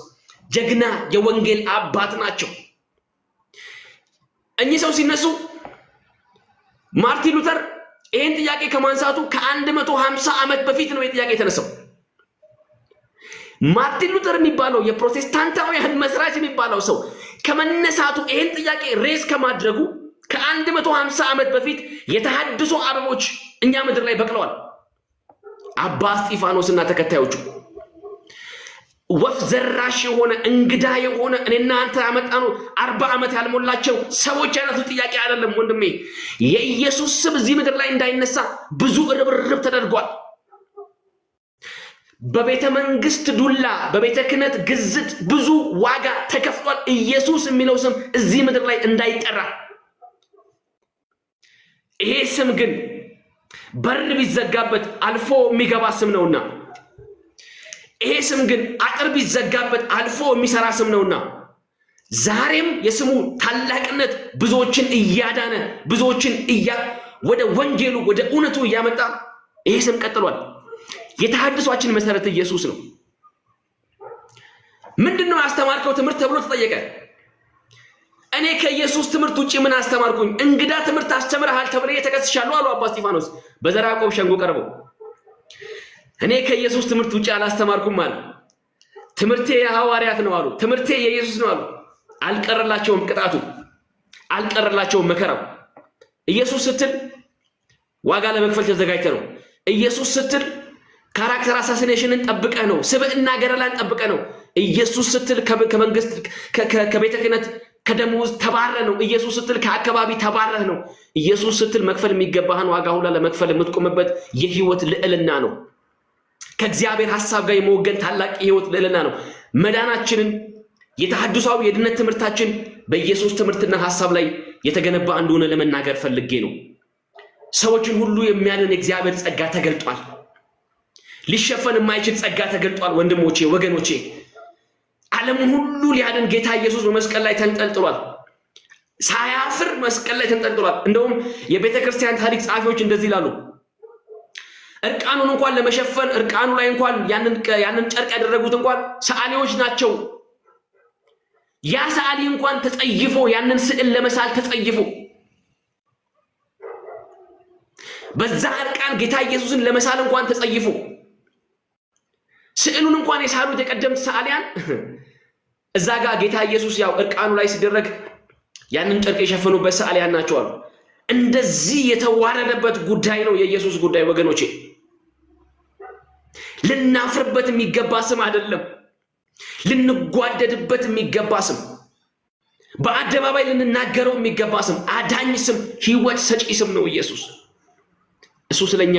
ጀግና የወንጌል አባት ናቸው። እኚህ ሰው ሲነሱ ማርቲን ሉተር ይህን ጥያቄ ከማንሳቱ ከ150 ዓመት በፊት ነው የጥያቄ የተነሳው። ማርቲን ሉተር የሚባለው የፕሮቴስታንታውያን መስራች የሚባለው ሰው ከመነሳቱ ይህን ጥያቄ ሬስ ከማድረጉ ከ150 ዓመት በፊት የተሐድሶ አበቦች እኛ ምድር ላይ በቅለዋል። አባ እስጢፋኖስ እና ተከታዮቹ ወፍ ዘራሽ የሆነ እንግዳ የሆነ እኔና አንተ ያመጣነው 40 ዓመት ያልሞላቸው ሰዎች ያነሱ ጥያቄ አይደለም ወንድሜ። የኢየሱስ ስም እዚህ ምድር ላይ እንዳይነሳ ብዙ ርብርብ ተደርጓል። በቤተ መንግስት ዱላ፣ በቤተ ክህነት ግዝት ብዙ ዋጋ ተከፍሏል። ኢየሱስ የሚለው ስም እዚህ ምድር ላይ እንዳይጠራ። ይሄ ስም ግን በር ቢዘጋበት አልፎ የሚገባ ስም ነውና፣ ይሄ ስም ግን አጥር ቢዘጋበት አልፎ የሚሰራ ስም ነውና ዛሬም የስሙ ታላቅነት ብዙዎችን እያዳነ ብዙዎችን ወደ ወንጌሉ ወደ እውነቱ እያመጣ ይሄ ስም ቀጥሏል። የተሐድሷችን መሰረት ኢየሱስ ነው። ምንድነው ያስተማርከው ትምህርት ተብሎ ተጠየቀ። እኔ ከኢየሱስ ትምህርት ውጪ ምን አስተማርኩኝ? እንግዳ ትምህርት አስተምረሃል ተብሎ ተከስሻለሁ አሉ አባ እስጢፋኖስ በዘራ ያዕቆብ ሸንጎ ቀርበው። እኔ ከኢየሱስ ትምህርት ውጪ አላስተማርኩም አሉ። ትምህርቴ የሐዋርያት ነው አሉ። ትምህርቴ የኢየሱስ ነው አሉ። አልቀረላቸውም ቅጣቱ፣ አልቀረላቸውም መከራው። ኢየሱስ ስትል ዋጋ ለመክፈል ተዘጋጅተህ ነው። ኢየሱስ ስትል ካራክተር አሳሲኔሽንን ጠብቀህ ነው። ስብዕና ገረላን ጠብቀህ ነው። ኢየሱስ ስትል ከመንግስት ከቤተ ክህነት ከደሞዝ ተባረህ ነው። ኢየሱስ ስትል ከአካባቢ ተባረህ ነው። ኢየሱስ ስትል መክፈል የሚገባህን ዋጋ ሁላ ለመክፈል የምትቆምበት የህይወት ልዕልና ነው። ከእግዚአብሔር ሐሳብ ጋር የመወገን ታላቅ የህይወት ልዕልና ነው። መዳናችንን የተሐድሷዊ የድነት ትምህርታችን በኢየሱስ ትምህርትና ሐሳብ ላይ የተገነባ እንደሆነ ለመናገር ፈልጌ ነው። ሰዎችን ሁሉ የሚያድን የእግዚአብሔር ጸጋ ተገልጧል። ሊሸፈን የማይችል ጸጋ ተገልጧል። ወንድሞቼ ወገኖቼ፣ ዓለምን ሁሉ ሊያድን ጌታ ኢየሱስ በመስቀል ላይ ተንጠልጥሏል። ሳያፍር መስቀል ላይ ተንጠልጥሏል። እንደውም የቤተ ክርስቲያን ታሪክ ጸሐፊዎች እንደዚህ ይላሉ። እርቃኑን እንኳን ለመሸፈን እርቃኑ ላይ እንኳን ያንን ጨርቅ ያደረጉት እንኳን ሰዓሊዎች ናቸው። ያ ሰዓሊ እንኳን ተጸይፎ ያንን ስዕል ለመሳል ተጸይፎ በዛ እርቃን ጌታ ኢየሱስን ለመሳል እንኳን ተጸይፎ ስዕሉን እንኳን የሳሉት የቀደምት ሰዓሊያን እዛ ጋር ጌታ ኢየሱስ ያው እርቃኑ ላይ ሲደረግ ያንን ጨርቅ የሸፈኑበት ሰዓሊያን ናቸው አሉ። እንደዚህ የተዋረደበት ጉዳይ ነው የኢየሱስ ጉዳይ ወገኖቼ። ልናፍርበት የሚገባ ስም አይደለም። ልንጓደድበት የሚገባ ስም፣ በአደባባይ ልንናገረው የሚገባ ስም፣ አዳኝ ስም፣ ህይወት ሰጪ ስም ነው ኢየሱስ። እሱ ስለኛ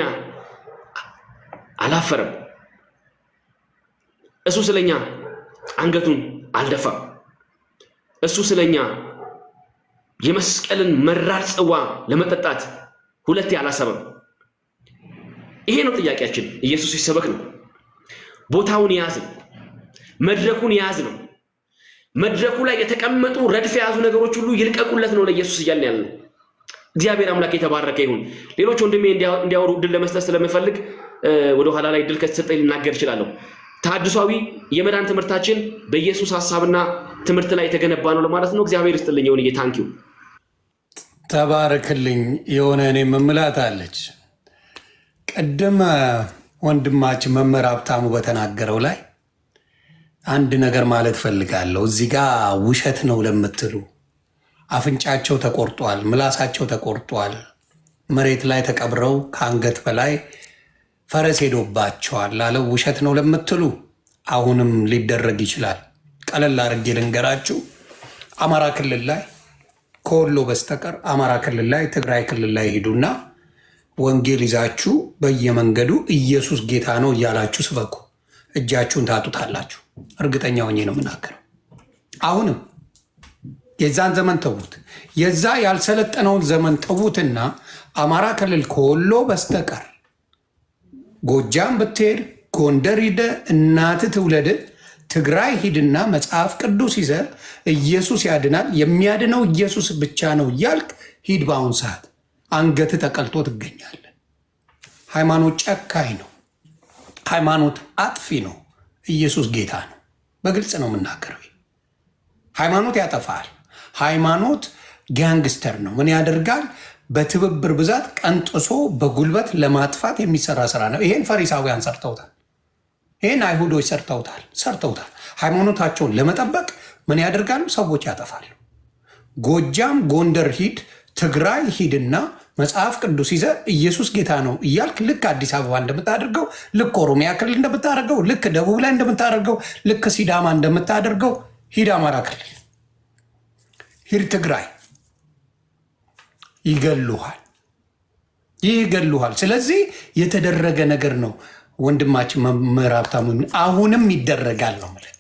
አላፈረም። እሱ ስለኛ አንገቱን አልደፋም። እሱ ስለኛ የመስቀልን መራር ጽዋ ለመጠጣት ሁለቴ አላሰበም። ይሄ ነው ጥያቄያችን። ኢየሱስ ሲሰበክ ነው ቦታውን ያዝ፣ መድረኩን ያዝ ነው። መድረኩ ላይ የተቀመጡ ረድፍ የያዙ ነገሮች ሁሉ ይልቀቁለት ነው ለኢየሱስ እያልን ያለ ነው። እግዚአብሔር አምላክ የተባረከ ይሁን። ሌሎች ወንድሜ እንዲያወሩ እድል ለመስጠት ስለምፈልግ ወደ ኋላ ላይ እድል ከተሰጠኝ ልናገር እችላለሁ። ተሐድሷዊ የመዳን ትምህርታችን በኢየሱስ ሐሳብና ትምህርት ላይ የተገነባ ነው ለማለት ነው። እግዚአብሔር ይስጥልኝ። የሆነ ታንኪዩ ተባረክልኝ። የሆነ እኔ መምላት አለች። ቀደም ወንድማችን መምህር ሀብታሙ በተናገረው ላይ አንድ ነገር ማለት ፈልጋለሁ። እዚህ ጋር ውሸት ነው ለምትሉ አፍንጫቸው ተቆርጧል፣ ምላሳቸው ተቆርጧል፣ መሬት ላይ ተቀብረው ከአንገት በላይ ፈረስ ሄዶባቸዋል ላለው ውሸት ነው ለምትሉ አሁንም ሊደረግ ይችላል። ቀለል አድርጌ ልንገራችሁ። አማራ ክልል ላይ ከወሎ በስተቀር አማራ ክልል ላይ ትግራይ ክልል ላይ ሂዱና ወንጌል ይዛችሁ በየመንገዱ ኢየሱስ ጌታ ነው እያላችሁ ስበኩ። እጃችሁን ታጡታላችሁ። እርግጠኛ ሆኜ ነው የምናገረው። አሁንም የዛን ዘመን ተዉት፣ የዛ ያልሰለጠነውን ዘመን ተዉትና አማራ ክልል ከወሎ በስተቀር ጎጃም ብትሄድ፣ ጎንደር ሂደ እናት ትውለድ፣ ትግራይ ሂድና መጽሐፍ ቅዱስ ይዘ ኢየሱስ ያድናል፣ የሚያድነው ኢየሱስ ብቻ ነው እያልክ ሂድ። በአሁን ሰዓት አንገት ተቀልጦ ትገኛለህ። ሃይማኖት ጨካኝ ነው። ሃይማኖት አጥፊ ነው። ኢየሱስ ጌታ ነው። በግልጽ ነው የምናገረው። ሃይማኖት ያጠፋል። ሃይማኖት ጋንግስተር ነው። ምን ያደርጋል? በትብብር ብዛት ቀንጥሶ በጉልበት ለማጥፋት የሚሰራ ስራ ነው። ይሄን ፈሪሳውያን ሰርተውታል። ይህን አይሁዶች ሰርተውታል። ሃይማኖታቸውን ለመጠበቅ ምን ያደርጋሉ? ሰዎች ያጠፋሉ። ጎጃም፣ ጎንደር ሂድ፣ ትግራይ ሂድና መጽሐፍ ቅዱስ ይዘህ ኢየሱስ ጌታ ነው እያልክ ልክ አዲስ አበባ እንደምታደርገው፣ ልክ ኦሮሚያ ክልል እንደምታደርገው፣ ልክ ደቡብ ላይ እንደምታደርገው፣ ልክ ሲዳማ እንደምታደርገው ሂድ አማራ ክልል፣ ሂድ ትግራይ፣ ይገሉሃል። ስለዚህ የተደረገ ነገር ነው ወንድማችን መምህር ሀብታሙ፣ አሁንም ይደረጋል ነው የምልህ።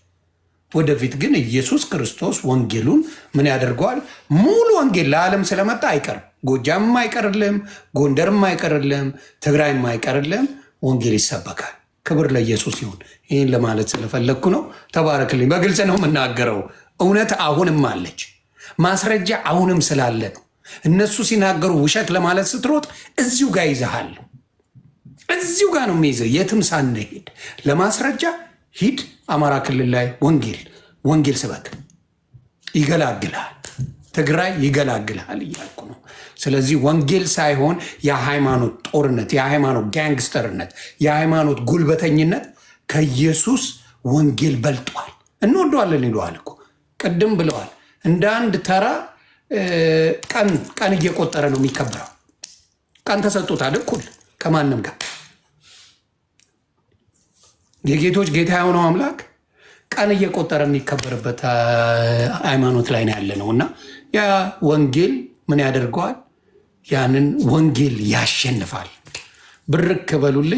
ወደፊት ግን ኢየሱስ ክርስቶስ ወንጌሉን ምን ያደርገዋል? ሙሉ ወንጌል ለዓለም ስለመጣ አይቀርም። ጎጃምም አይቀርልም፣ ጎንደርም አይቀርልም፣ ትግራይም አይቀርልም። ወንጌል ይሰበካል። ክብር ለኢየሱስ ይሁን። ይህን ለማለት ስለፈለግኩ ነው። ተባረክልኝ። በግልጽ ነው የምናገረው። እውነት አሁንም አለች፣ ማስረጃ አሁንም ስላለ ነው። እነሱ ሲናገሩ ውሸት ለማለት ስትሮጥ እዚሁ ጋር ይዘሃል። እዚሁ ጋር ነው የሚይዘው። የትም ሳንሄድ ለማስረጃ ሂድ። አማራ ክልል ላይ ወንጌል ስበክ፣ ይገላግልሃል። ትግራይ ይገላግልሃል እያልኩ ነው። ስለዚህ ወንጌል ሳይሆን የሃይማኖት ጦርነት፣ የሃይማኖት ጋንግስተርነት፣ የሃይማኖት ጉልበተኝነት ከኢየሱስ ወንጌል በልጧል። እንወደዋለን ይለዋል እኮ ቅድም ብለዋል። እንደ አንድ ተራ ቀን እየቆጠረ ነው የሚከበረው። ቀን ተሰጥቶታል እኩል ከማንም ጋር። የጌቶች ጌታ የሆነው አምላክ ቀን እየቆጠረ የሚከበርበት ሃይማኖት ላይ ነው ያለ ነው እና ያ ወንጌል ምን ያደርገዋል? ያንን ወንጌል ያሸንፋል። ብርክ በሉልኝ።